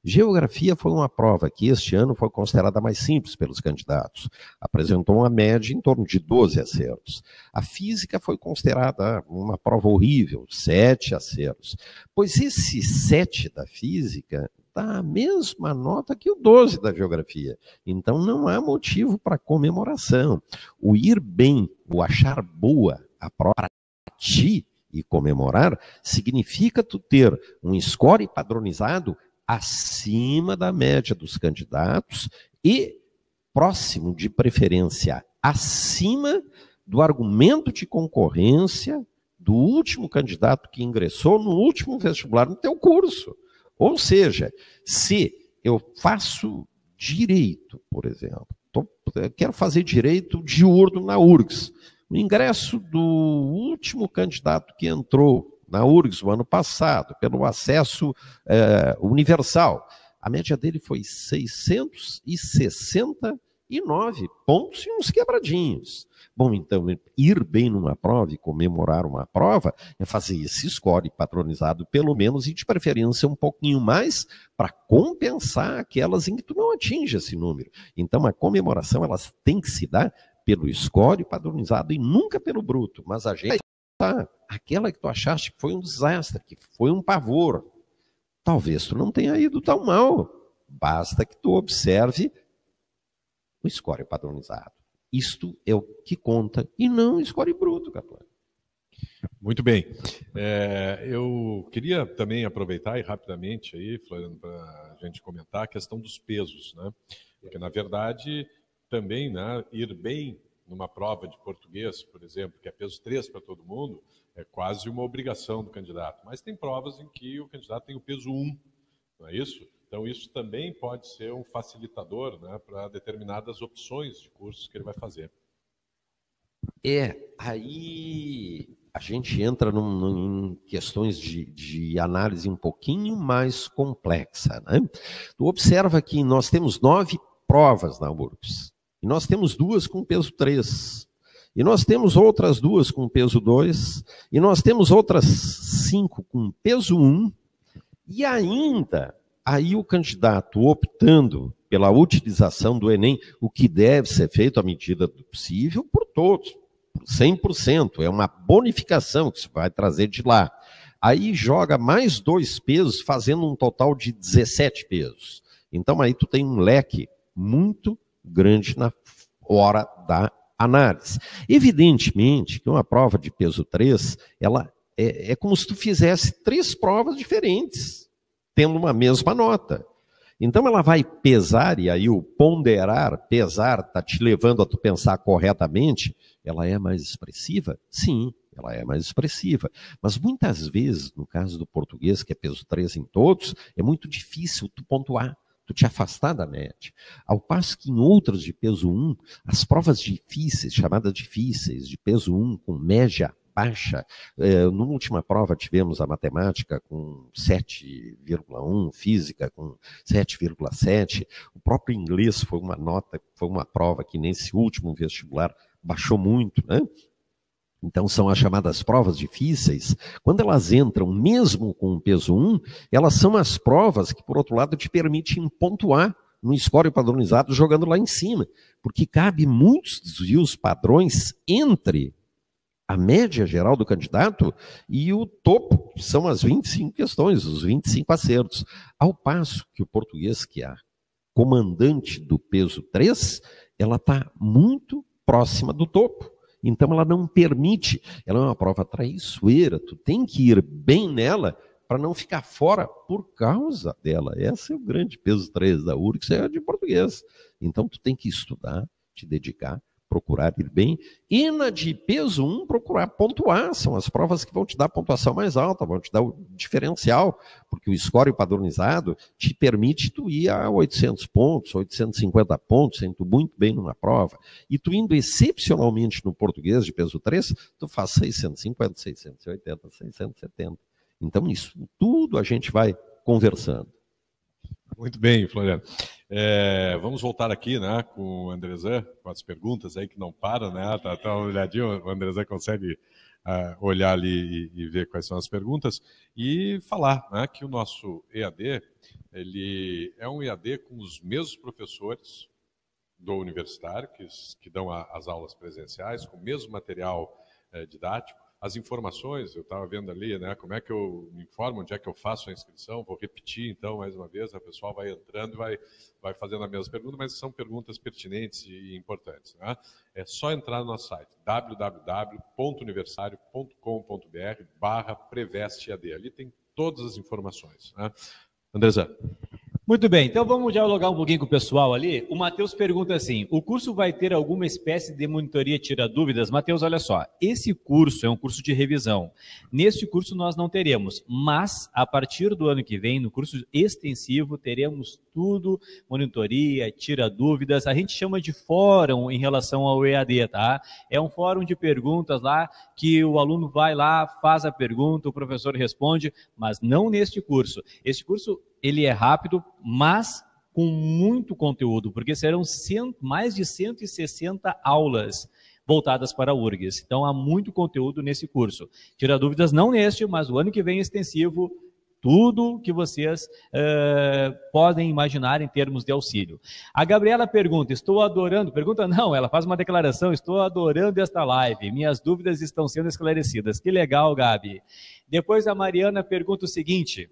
Geografia foi uma prova que este ano foi considerada mais simples pelos candidatos. Apresentou uma média em torno de 12 acertos. A física foi considerada uma prova horrível, 7 acertos. Pois esse 7 da física dá a mesma nota que o 12 da geografia. Então não há motivo para comemoração. O ir bem, o achar boa a prova para ti e comemorar, significa tu ter um score padronizado acima da média dos candidatos e próximo, de preferência, acima do argumento de concorrência do último candidato que ingressou no último vestibular no teu curso. Ou seja, se eu faço direito, por exemplo, quero fazer direito diurno na URGS, o ingresso do último candidato que entrou na URGS o ano passado, pelo acesso universal, a média dele foi 669 pontos e uns quebradinhos. Bom, então, ir bem numa prova e comemorar uma prova é fazer esse score padronizado, pelo menos, e de preferência um pouquinho mais, para compensar aquelas em que tu não atinge esse número. Então, a comemoração, elas tem que se dar pelo score padronizado e nunca pelo bruto. Mas a gente tá, aquela que tu achaste que foi um desastre, que foi um pavor, talvez tu não tenha ido tão mal. Basta que tu observe o score padronizado. Isto é o que conta e não o score bruto, Caplan. Muito bem. Eu queria também aproveitar e rapidamente aí, Floriano, para a gente comentar a questão dos pesos, né? Porque, na verdade, também, né, ir bem numa prova de português, por exemplo, que é peso 3 para todo mundo, é quase uma obrigação do candidato. Mas tem provas em que o candidato tem o peso 1, não é isso? Então, isso também pode ser um facilitador, né, para determinadas opções de cursos que ele vai fazer. Aí a gente entra em questões de análise um pouquinho mais complexa, né? Tu observa que nós temos 9 provas na URGS, e nós temos 2 com peso 3, e nós temos outras 2 com peso 2, e nós temos outras 5 com peso 1, e ainda... Aí o candidato optando pela utilização do Enem, o que deve ser feito à medida do possível por todos, por 100%, é uma bonificação que se vai trazer de lá. Aí joga mais 2 pesos, fazendo um total de 17 pesos. Então aí tu tem um leque muito grande na hora da análise. Evidentemente que uma prova de peso 3, ela é como se tu fizesse 3 provas diferentes, tendo uma mesma nota. Então ela vai pesar, e aí o ponderar, pesar, está te levando a tu pensar corretamente, ela é mais expressiva? Sim, ela é mais expressiva. Mas muitas vezes, no caso do português, que é peso 3 em todos, é muito difícil tu pontuar, tu te afastar da média. Ao passo que em outras de peso 1, as provas difíceis, chamadas difíceis, de peso 1 com média baixa, na última prova tivemos a matemática com 7,1, física com 7,7, o próprio inglês foi uma prova que nesse último vestibular baixou muito, né? Então são as chamadas provas difíceis. Quando elas entram mesmo com o peso 1, elas são as provas que, por outro lado, te permitem pontuar no score padronizado jogando lá em cima, porque cabe muitos desvios padrões entre a média geral do candidato e o topo, que são as 25 questões, os 25 acertos. Ao passo que o português, que é a comandante do peso 3, ela está muito próxima do topo. Então ela não permite, ela é uma prova traiçoeira, tu tem que ir bem nela para não ficar fora por causa dela. Esse é o grande peso 3 da URGS, é a de português. Então tu tem que estudar, te dedicar, procurar ir bem, e na de peso 1 procurar pontuar, são as provas que vão te dar a pontuação mais alta, vão te dar o diferencial, porque o score padronizado te permite tu ir a 800 pontos, 850 pontos, sendo muito bem numa prova, e tu indo excepcionalmente no português de peso 3, tu faz 650, 680, 670. Então isso tudo a gente vai conversando. Muito bem, Floriano. Vamos voltar aqui, né, com o Andrezan, com as perguntas aí que não param, né? Tá uma olhadinha, o Andrezan consegue olhar ali e ver quais são as perguntas e falar, né, que o nosso EAD, ele é um EAD com os mesmos professores do universitário, que dão as aulas presenciais, com o mesmo material didático. As informações, eu estava vendo ali, né, como é que eu me informo, onde é que eu faço a inscrição, vou repetir então mais uma vez, a pessoa vai entrando e vai fazendo a mesma pergunta, mas são perguntas pertinentes e importantes. Né? É só entrar no nosso site, www.universitario.com.br/prevestead. Ali tem todas as informações. Né? Andrezan. Muito bem, então vamos dialogar um pouquinho com o pessoal ali. O Matheus pergunta assim, o curso vai ter alguma espécie de monitoria tira dúvidas? Matheus, olha só, esse curso é um curso de revisão. Neste curso nós não teremos, mas a partir do ano que vem, no curso extensivo, teremos tudo, monitoria, tira dúvidas. A gente chama de fórum em relação ao EAD, tá? É um fórum de perguntas lá, que o aluno vai lá, faz a pergunta, o professor responde, mas não neste curso. Este curso, ele é rápido, mas com muito conteúdo, porque serão mais de 160 aulas voltadas para a URGS. Então, há muito conteúdo nesse curso. Tira dúvidas não neste, mas o ano que vem extensivo, tudo que vocês podem imaginar em termos de auxílio. A Gabriela pergunta, estou adorando, pergunta não, ela faz uma declaração, estou adorando esta live, minhas dúvidas estão sendo esclarecidas. Que legal, Gabi. Depois a Mariana pergunta o seguinte,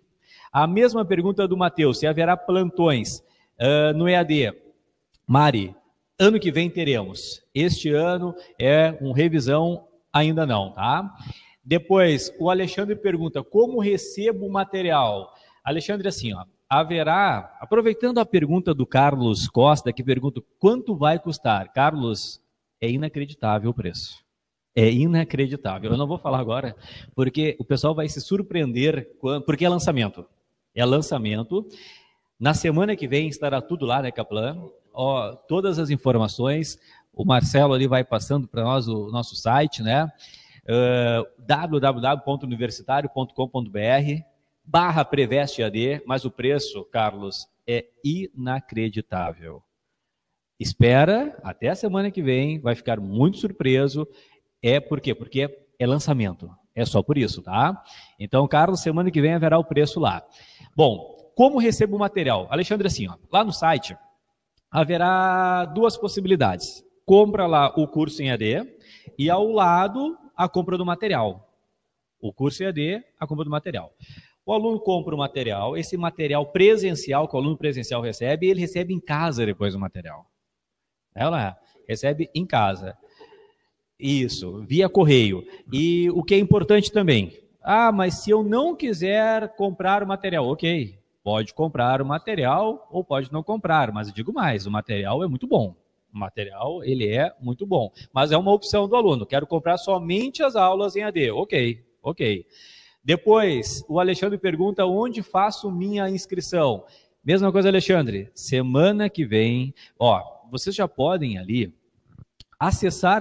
a mesma pergunta do Matheus, se haverá plantões no EAD. Mari, ano que vem teremos. Este ano é uma revisão, ainda não, tá? Depois, o Alexandre pergunta, como recebo o material? Alexandre, assim, ó, haverá, aproveitando a pergunta do Carlos Costa, que pergunta, quanto vai custar? Carlos, é inacreditável o preço. É inacreditável. Eu não vou falar agora, porque o pessoal vai se surpreender, porque é lançamento. É lançamento. Na semana que vem estará tudo lá, né, Kaplan? Ó, todas as informações, o Marcelo ali vai passando para nós o nosso site, né? www.universitario.com.br/Preveste-AD, mas o preço, Carlos, é inacreditável. Espera até a semana que vem, vai ficar muito surpreso. Por quê? Porque é lançamento. É só por isso, tá? Então, Carlos, semana que vem haverá o preço lá. Bom, como recebo o material? Alexandre, assim, ó, lá no site haverá duas possibilidades. Compra lá o curso em AD e ao lado a compra do material. O curso EAD, a compra do material. O aluno compra o material, esse material presencial que o aluno presencial recebe, ele recebe em casa depois o material. Ela recebe em casa. Isso, via correio. E o que é importante também, mas se eu não quiser comprar o material, ok, pode comprar o material ou pode não comprar, mas eu digo mais, o material é muito bom. O material, ele é muito bom, mas é uma opção do aluno, quero comprar somente as aulas em AD, ok. Depois, o Alexandre pergunta onde faço minha inscrição. Mesma coisa, Alexandre, semana que vem, vocês já podem ali acessar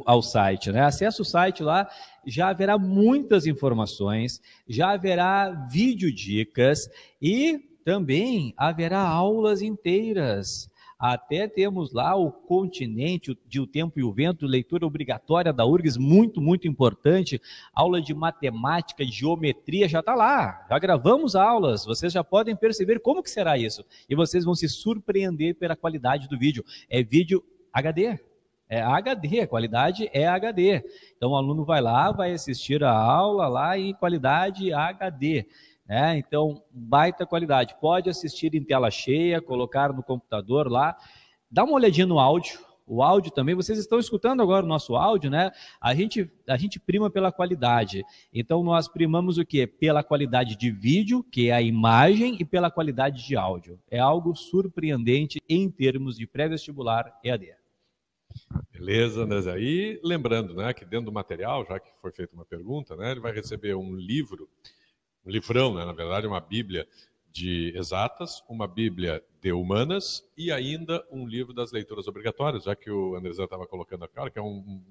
ao site, né? Acesse o site lá, já haverá muitas informações, já haverá videodicas e também haverá aulas inteiras. Até temos lá o continente de O Tempo e o Vento, leitura obrigatória da URGS, muito, muito importante. Aula de matemática, geometria, já está lá. Já gravamos aulas, vocês já podem perceber como que será isso. E vocês vão se surpreender pela qualidade do vídeo. É vídeo HD. É HD, a qualidade é HD. Então o aluno vai lá, vai assistir a aula lá em qualidade HD. Então, baita qualidade. Pode assistir em tela cheia, colocar no computador lá. Dá uma olhadinha no áudio. O áudio também, vocês estão escutando agora o nosso áudio, né? A gente prima pela qualidade. Então, nós primamos o quê? Pela qualidade de vídeo, que é a imagem, e pela qualidade de áudio. É algo surpreendente em termos de pré-vestibular EAD. Beleza, André. E lembrando, né, que dentro do material, já que foi feita uma pergunta, né, ele vai receber um livro, um livrão, né, na verdade, uma bíblia de exatas, uma bíblia de humanas e ainda um livro das leituras obrigatórias, já que o André estava colocando aqui, que é um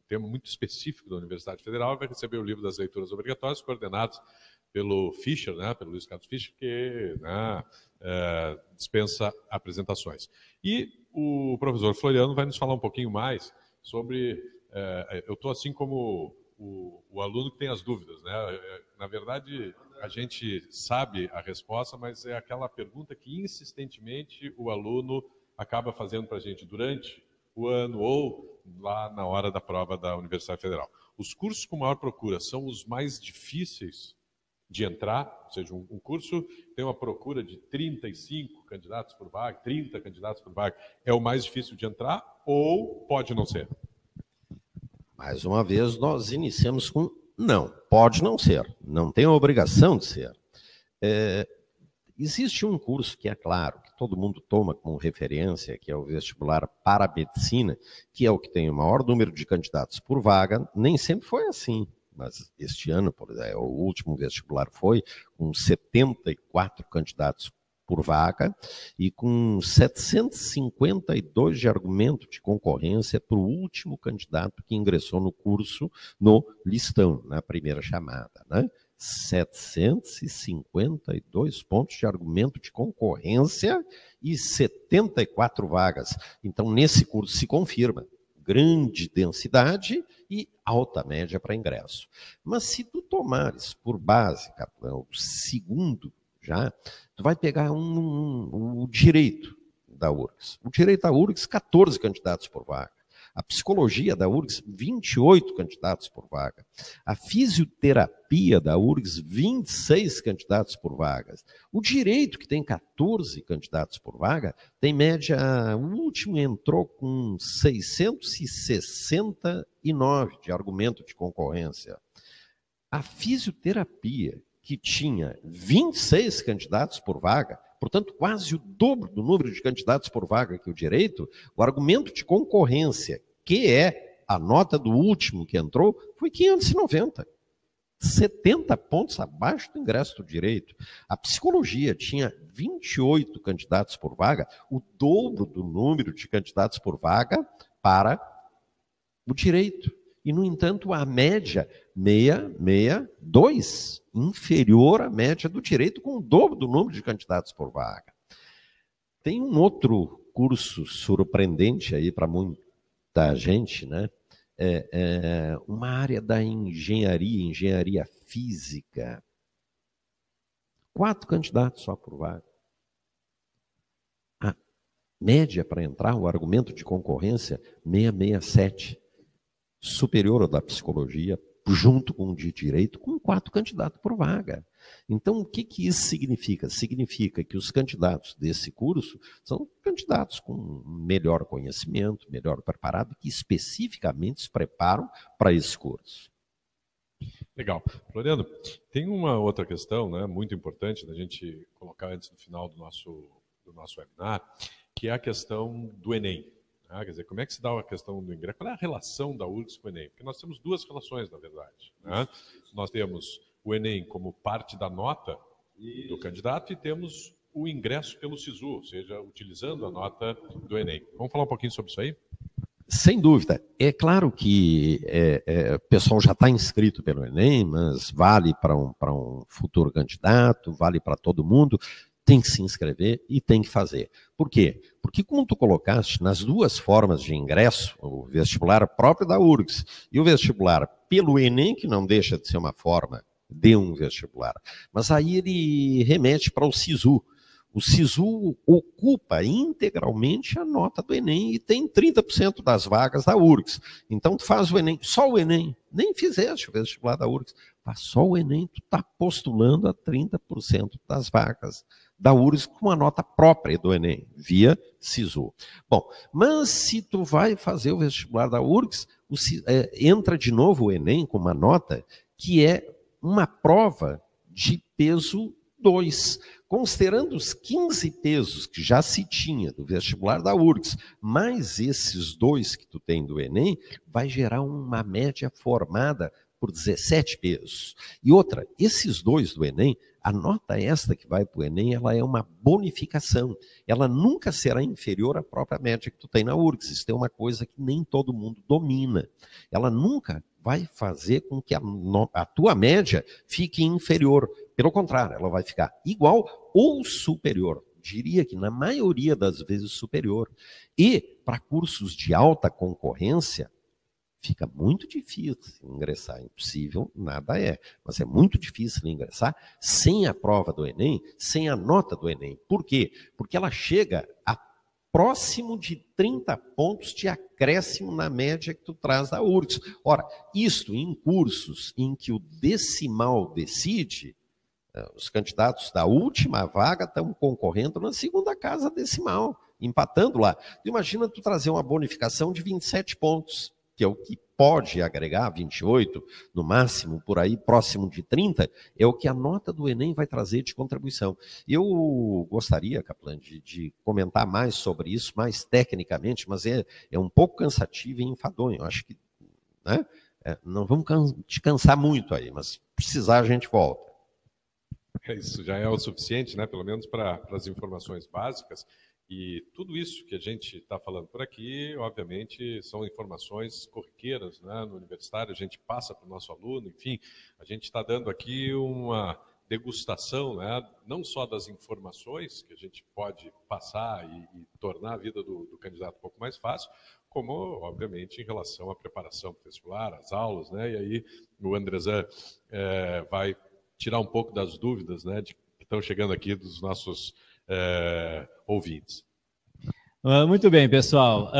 tema muito específico da Universidade Federal, vai receber o livro das leituras obrigatórias, coordenados pelo Fischer, né, pelo Luiz Carlos Fischer, que dispensa apresentações. E o professor Floriano vai nos falar um pouquinho mais sobre... eu estou assim como o aluno que tem as dúvidas, né? Na verdade, a gente sabe a resposta, mas é aquela pergunta que insistentemente o aluno acaba fazendo para a gente durante o ano ou lá na hora da prova da Universidade Federal. Os cursos com maior procura são os mais difíceis de entrar, ou seja, um curso tem uma procura de 35 candidatos por vaga, 30 candidatos por vaga, é o mais difícil de entrar ou pode não ser? Mais uma vez, nós iniciamos com não, pode não ser, não tem a obrigação de ser. Existe um curso que é claro, que todo mundo toma como referência, que é o vestibular para a medicina, que é o que tem o maior número de candidatos por vaga. Nem sempre foi assim, mas este ano, por exemplo, o último vestibular foi com 74 candidatos por vaga e com 752 de argumento de concorrência para o último candidato que ingressou no curso no listão, na primeira chamada, né? 752 pontos de argumento de concorrência e 74 vagas. Então, nesse curso se confirma grande densidade e alta média para ingresso. Mas se tu tomares por base, Capelão, o segundo já, tu vai pegar o direito da URGS. O direito da URGS, 14 candidatos por vaga. A psicologia da URGS, 28 candidatos por vaga. A fisioterapia da URGS, 26 candidatos por vagas. O direito, que tem 14 candidatos por vaga, tem média, o último entrou com 669 de argumento de concorrência. A fisioterapia, que tinha 26 candidatos por vaga, portanto, quase o dobro do número de candidatos por vaga que o direito, o argumento de concorrência, que é a nota do último que entrou, foi 590. 70 pontos abaixo do ingresso do direito. A psicologia tinha 28 candidatos por vaga, o dobro do número de candidatos por vaga para o direito. E, no entanto, a média 662, inferior à média do direito, com o dobro do número de candidatos por vaga. Tem um outro curso surpreendente aí para muita gente, né? Uma área da engenharia física. 4 candidatos só por vaga. A média para entrar, o argumento de concorrência, 667. Superior ao da psicologia, junto com o de direito, com 4 candidatos por vaga. Então, o que isso significa? Significa que os candidatos desse curso são candidatos com melhor conhecimento, melhor preparado, que especificamente se preparam para esse curso. Legal. Floriano, tem uma outra questão, né, muito importante da gente colocar antes do final do nosso webinar, que é a questão do Enem. Quer dizer, como é que se dá a questão do ingresso? Qual é a relação da URGS com o Enem? Porque nós temos duas relações, na verdade. Né? Nós temos o Enem como parte da nota do candidato e temos o ingresso pelo SISU, ou seja, utilizando a nota do Enem. Vamos falar um pouquinho sobre isso aí? Sem dúvida. É claro que o pessoal já está inscrito pelo Enem, mas vale para um futuro candidato, vale para todo mundo. Tem que se inscrever e tem que fazer. Por quê? Porque, como tu colocaste, nas duas formas de ingresso, o vestibular próprio da URGS e o vestibular pelo Enem, que não deixa de ser uma forma de um vestibular, mas aí ele remete para o SISU. O SISU ocupa integralmente a nota do Enem e tem 30% das vagas da URGS. Então, tu faz o Enem, só o Enem, nem fizeste o vestibular da URGS, faz só o Enem, tu está postulando a 30% das vagas da URGS com a nota própria do Enem, via SISU. Bom, mas se tu vai fazer o vestibular da URGS, entra de novo o Enem com uma nota que é uma prova de peso 2. Considerando os 15 pesos que já se tinha do vestibular da URGS, mais esses 2 que tu tem do Enem, vai gerar uma média formada por 17 pesos. E outra, esses 2 do Enem, a nota esta que vai para o Enem, ela é uma bonificação. Ela nunca será inferior à própria média que tu tem na URGS. Isso é uma coisa que nem todo mundo domina. Ela nunca vai fazer com que a tua média fique inferior. Pelo contrário, ela vai ficar igual ou superior. Diria que na maioria das vezes superior. E para cursos de alta concorrência, fica muito difícil ingressar. Impossível, nada é. Mas é muito difícil ingressar sem a prova do Enem, sem a nota do Enem. Por quê? Porque ela chega a próximo de 30 pontos de acréscimo na média que tu traz da URGS. Ora, isto em cursos em que o decimal decide, os candidatos da última vaga estão concorrendo na segunda casa decimal, empatando lá. Imagina tu trazer uma bonificação de 27 pontos. que é o que pode agregar, 28, no máximo, por aí, próximo de 30, é o que a nota do Enem vai trazer de contribuição. Eu gostaria, Kaplan, de comentar mais sobre isso, mais tecnicamente, mas é um pouco cansativo e enfadonho. Eu acho que, né, não vamos te cansar muito aí, mas precisar a gente volta. Isso já é o suficiente, né? Pelo menos para as informações básicas. E tudo isso que a gente está falando por aqui, obviamente, são informações corriqueiras, né? No universitário, a gente passa para o nosso aluno, enfim, a gente está dando aqui uma degustação, né? Não só das informações que a gente pode passar e tornar a vida do candidato um pouco mais fácil, como, obviamente, em relação à preparação para o vestibular, às aulas, né? E aí o Andrezan vai tirar um pouco das dúvidas, né, que estão chegando aqui dos nossos ouvintes. Muito bem, pessoal.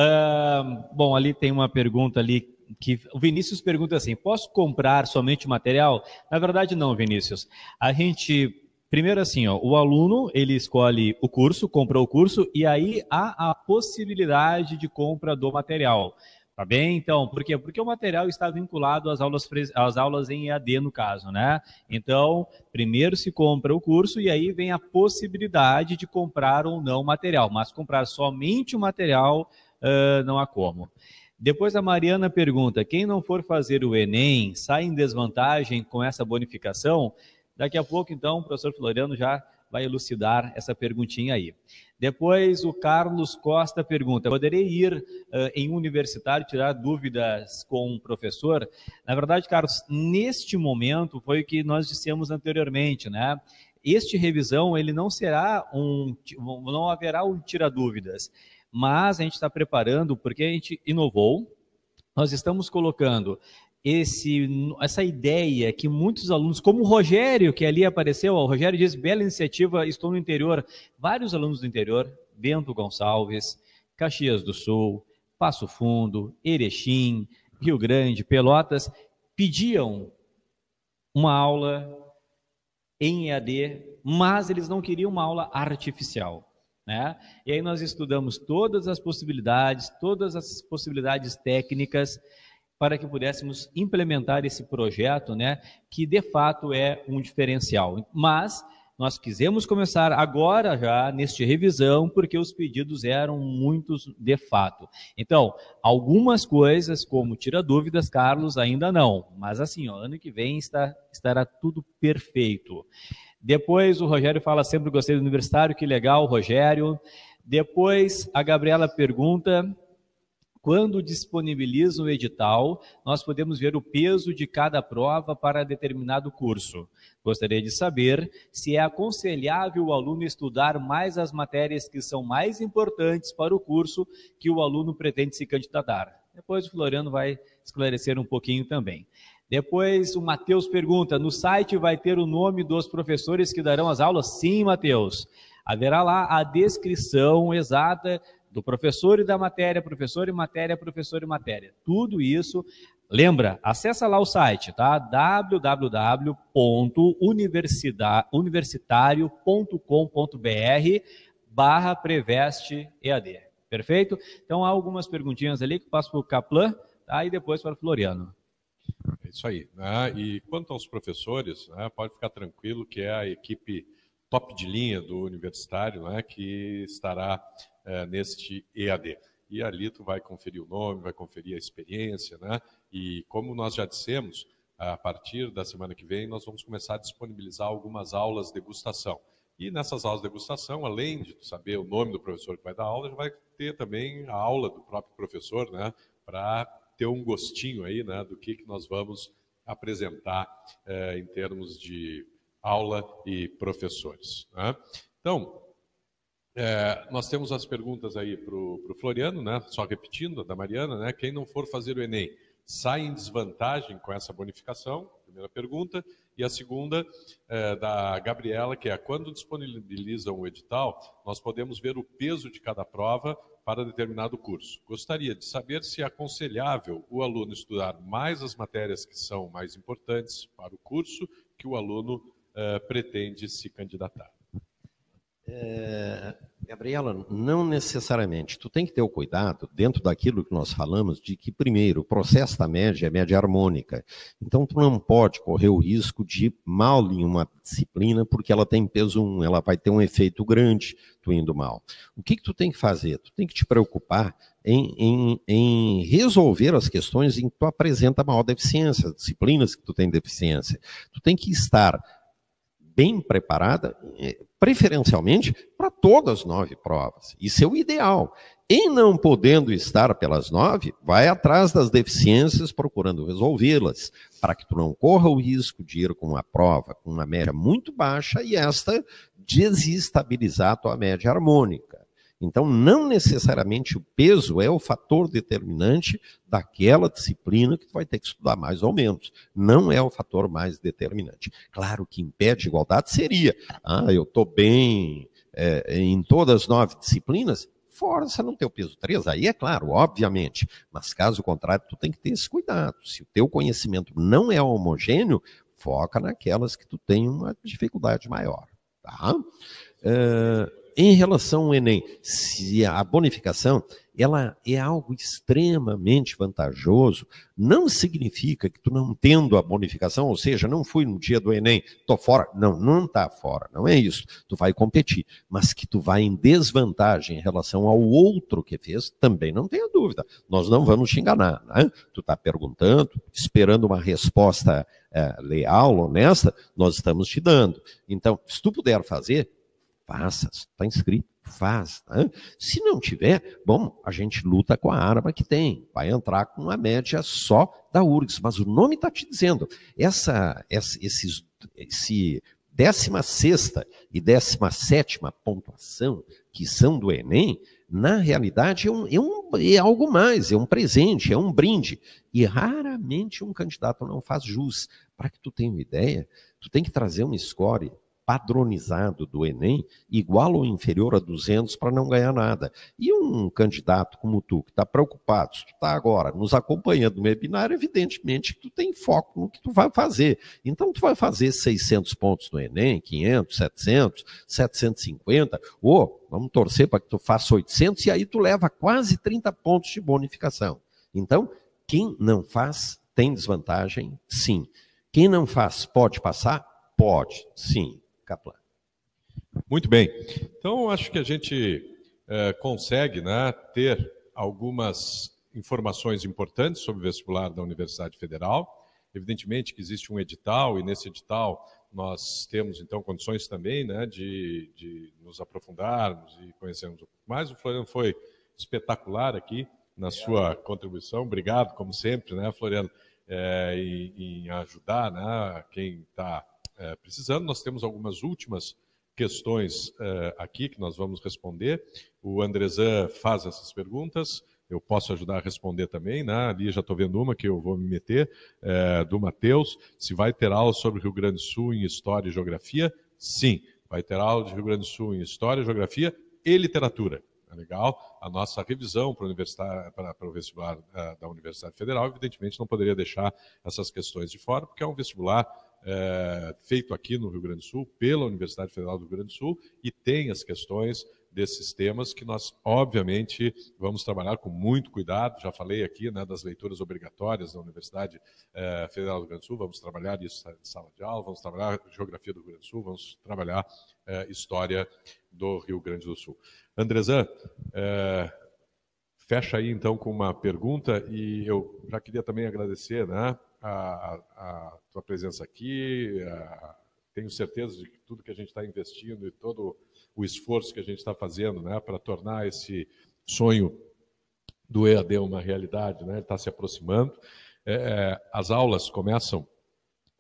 Bom, ali tem uma pergunta ali que o Vinícius pergunta assim: posso comprar somente o material? Na verdade, não, Vinícius. A gente, primeiro assim, ó, o aluno, ele escolhe o curso, compra o curso, e aí há a possibilidade de compra do material. Tá bem? Então, por quê? Porque o material está vinculado às aulas em EAD, no caso, né? Então, primeiro se compra o curso e aí vem a possibilidade de comprar ou não o material. Mas comprar somente o material, não há como. Depois a Mariana pergunta: quem não for fazer o Enem sai em desvantagem com essa bonificação? Daqui a pouco, então, o professor Floriano já vai elucidar essa perguntinha aí. Depois o Carlos Costa pergunta: poderei ir em um universitário tirar dúvidas com um professor? Na verdade, Carlos, neste momento foi o que nós dissemos anteriormente, né? Este revisão, ele não será não haverá um tira-dúvidas, mas a gente está preparando, porque a gente inovou, nós estamos colocando essa ideia que muitos alunos, como o Rogério, que ali apareceu, o Rogério diz: bela iniciativa, estou no interior. Vários alunos do interior, Bento Gonçalves, Caxias do Sul, Passo Fundo, Erechim, Rio Grande, Pelotas, pediam uma aula em EAD, mas eles não queriam uma aula artificial, né? E aí nós estudamos todas as possibilidades técnicas, para que pudéssemos implementar esse projeto, né, que de fato é um diferencial. Mas nós quisemos começar agora já, neste revisão, porque os pedidos eram muitos de fato. Então, algumas coisas, como tira dúvidas, Carlos, ainda não. Mas assim, ó, ano que vem estará tudo perfeito. Depois o Rogério fala: sempre gostei do universitário, que legal, Rogério. Depois a Gabriela pergunta: quando disponibiliza o edital, nós podemos ver o peso de cada prova para determinado curso. Gostaria de saber se é aconselhável o aluno estudar mais as matérias que são mais importantes para o curso que o aluno pretende se candidatar. Depois o Floriano vai esclarecer um pouquinho também. Depois o Matheus pergunta: no site vai ter o nome dos professores que darão as aulas? Sim, Matheus. Haverá lá a descrição exata do professor e da matéria, professor e matéria, professor e matéria. Tudo isso, lembra, acessa lá o site, tá? www.universitario.com.br/Preveste-EAD. Perfeito? Então, há algumas perguntinhas ali que eu passo para o Kaplan, tá? E depois para o Floriano. É isso aí, né? E quanto aos professores, né, pode ficar tranquilo que é a equipe top de linha do universitário, né, que estará neste EAD. E ali tu vai conferir o nome, vai conferir a experiência, né? E como nós já dissemos, a partir da semana que vem nós vamos começar a disponibilizar algumas aulas de degustação. E nessas aulas de degustação, além de tu saber o nome do professor que vai dar aula, já vai ter também a aula do próprio professor, né? Para ter um gostinho aí, né? Do que nós vamos apresentar em termos de aula e professores, né? Então, nós temos as perguntas aí para o Floriano, né? Só repetindo, da Mariana, né? Quem não for fazer o Enem sai em desvantagem com essa bonificação? Primeira pergunta. E a segunda, da Gabriela, que é: quando disponibilizam o edital, nós podemos ver o peso de cada prova para determinado curso. Gostaria de saber se é aconselhável o aluno estudar mais as matérias que são mais importantes para o curso que o aluno pretende se candidatar. Gabriela, não necessariamente. Tu tem que ter o cuidado, dentro daquilo que nós falamos, de que, primeiro, o processo da média é média harmônica. Então, tu não pode correr o risco de ir mal em uma disciplina, porque ela tem peso 1, ela vai ter um efeito grande, tu indo mal. O que tu tem que fazer? Tu tem que te preocupar em resolver as questões em que tu apresenta maior deficiência, disciplinas que tu tem deficiência. Tu tem que estar bem preparada, preferencialmente, para todas as 9 provas. Isso é o ideal. E não podendo estar pelas 9, vai atrás das deficiências procurando resolvê-las, para que tu não corra o risco de ir com uma prova com uma média muito baixa e esta desestabilizar a tua média harmônica. Então, não necessariamente o peso é o fator determinante daquela disciplina que tu vai ter que estudar mais ou menos. Não é o fator mais determinante. Claro que impede igualdade seria, eu estou bem em todas as 9 disciplinas, força no teu peso 3, aí é claro, obviamente. Mas caso contrário, tu tem que ter esse cuidado. Se o teu conhecimento não é homogêneo, foca naquelas que tu tem uma dificuldade maior. Tá? Em relação ao Enem, se a bonificação ela é algo extremamente vantajoso, não significa que tu não tendo a bonificação, ou seja, não fui no dia do Enem, tô fora. Não, não tá fora, não é isso. Tu vai competir, mas que tu vai em desvantagem em relação ao outro que fez, também não tenha dúvida. Nós não vamos te enganar, né? Tu tá perguntando, esperando uma resposta leal, honesta, nós estamos te dando. Então, se tu puder fazer, faça, está inscrito, faz. Né? Se não tiver, bom, a gente luta com a arma que tem, vai entrar com a média só da URGS, mas o nome está te dizendo, esse 16ª e 17ª pontuação que são do Enem, na realidade é algo mais, é um presente, é um brinde, e raramente um candidato não faz jus. Para que tu tenha uma ideia, tu tem que trazer um score padronizado do Enem, igual ou inferior a 200 para não ganhar nada. E um candidato como tu, que está preocupado, se tu está agora nos acompanhando no webinar, evidentemente que tu tem foco no que tu vai fazer. Então tu vai fazer 600 pontos no Enem, 500, 700, 750, ou vamos torcer para que tu faça 800 e aí tu leva quase 30 pontos de bonificação. Então, quem não faz tem desvantagem, sim. Quem não faz pode passar? Pode, sim. Kaplan. Muito bem. Então, acho que a gente consegue, né, ter algumas informações importantes sobre o vestibular da Universidade Federal. Evidentemente que existe um edital, e nesse edital nós temos, então, condições também, né, de nos aprofundarmos e conhecermos um pouco mais. O Floriano foi espetacular aqui na sua contribuição. Obrigado, como sempre, né, Floriano, em ajudar, né, quem está precisando. Nós temos algumas últimas questões aqui que nós vamos responder. O Andrezan faz essas perguntas, eu posso ajudar a responder também, né? Ali já estou vendo uma que eu vou me meter, do Matheus. Se vai ter aula sobre o Rio Grande do Sul em História e Geografia? Sim, vai ter aula de Rio Grande do Sul em História, Geografia e Literatura. É legal? A nossa revisão para o vestibular da Universidade Federal, evidentemente, não poderia deixar essas questões de fora, porque é um vestibular feito aqui no Rio Grande do Sul, pela Universidade Federal do Rio Grande do Sul, e tem as questões desses temas que nós, obviamente, vamos trabalhar com muito cuidado. Já falei aqui, né, das leituras obrigatórias da Universidade Federal do Rio Grande do Sul, vamos trabalhar isso em sala de aula, vamos trabalhar Geografia do Rio Grande do Sul, vamos trabalhar História do Rio Grande do Sul. Andrezan, fecha aí então com uma pergunta, e eu já queria também agradecer, né, a tua presença aqui. Tenho certeza de que tudo que a gente está investindo e todo o esforço que a gente está fazendo, né, para tornar esse sonho do EAD uma realidade, né, está se aproximando. As aulas começam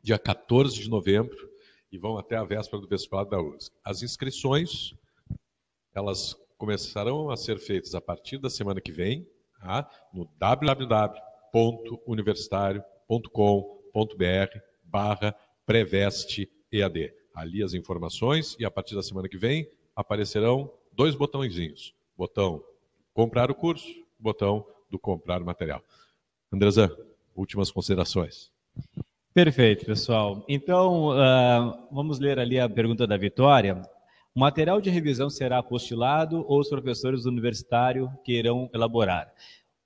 dia 14 de novembro e vão até a véspera do vestibular da URGS. As inscrições, elas começarão a ser feitas a partir da semana que vem, tá, no www.universitario.com.br/preveste-EAD. Ali as informações, e a partir da semana que vem aparecerão 2 botõezinhos. Botão comprar o curso, botão do comprar o material. Andrezan, últimas considerações. Perfeito, pessoal. Então, vamos ler ali a pergunta da Vitória. O material de revisão será apostilado ou os professores do universitário que irão elaborar?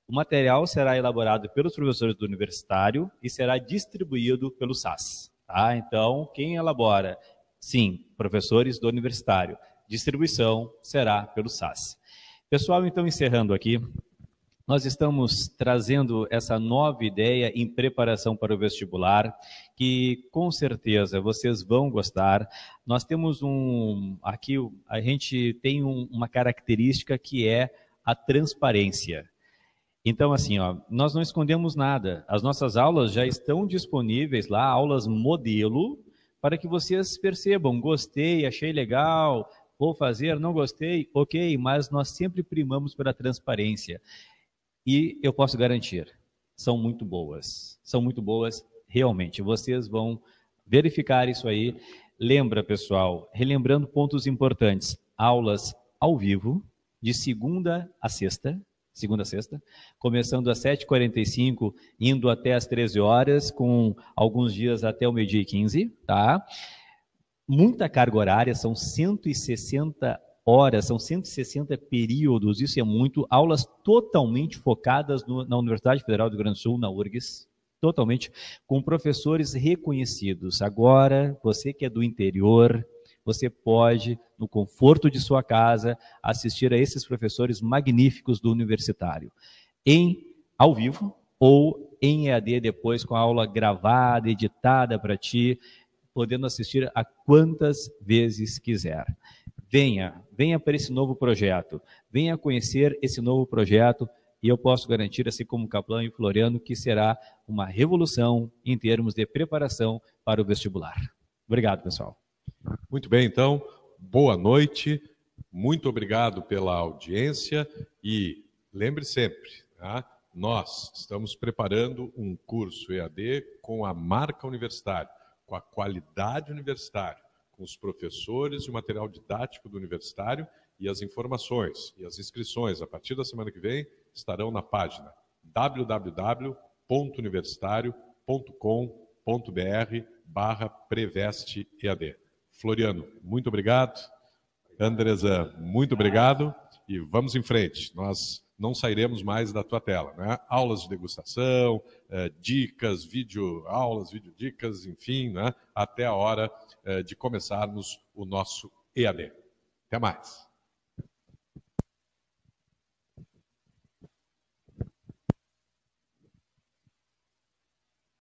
O material será elaborado pelos professores do universitário e será distribuído pelo SAS. Tá? Então, quem elabora? Sim, professores do universitário. Distribuição será pelo SAS. Pessoal, então, encerrando aqui, nós estamos trazendo essa nova ideia em preparação para o vestibular, que com certeza vocês vão gostar. Nós temos aqui a gente tem uma característica que é a transparência. Então, assim, ó, nós não escondemos nada. As nossas aulas já estão disponíveis lá, aulas modelo, para que vocês percebam, gostei, achei legal, vou fazer, não gostei, ok, mas nós sempre primamos pela transparência. E eu posso garantir, são muito boas realmente. Vocês vão verificar isso aí. Lembra, pessoal, relembrando pontos importantes, aulas ao vivo, de segunda a sexta, começando às 7h45, indo até às 13 horas, com alguns dias até o 12h15, tá? Muita carga horária, são 160 horas, são 160 períodos, isso é muito, aulas totalmente focadas na Universidade Federal do Rio Grande do Sul, na URGS, totalmente, com professores reconhecidos. Agora, você que é do interior, você pode, no conforto de sua casa, assistir a esses professores magníficos do universitário, ao vivo ou em EAD depois, com a aula gravada, editada para ti, podendo assistir a quantas vezes quiser. Venha para esse novo projeto, venha conhecer esse novo projeto e eu posso garantir, assim como Kaplan e Floriano, que será uma revolução em termos de preparação para o vestibular. Obrigado, pessoal. Muito bem, então, boa noite, muito obrigado pela audiência e lembre sempre, tá? Nós estamos preparando um curso EAD com a marca universitária, com a qualidade universitária, com os professores e o material didático do universitário e as informações e as inscrições, a partir da semana que vem, estarão na página www.universitario.com.br/preveste-EAD. Floriano, muito obrigado. Andresa, muito obrigado. E vamos em frente. Nós não sairemos mais da tua tela, né? Aulas de degustação, dicas, videoaulas, videodicas, enfim, né? Até a hora de começarmos o nosso EAD. Até mais.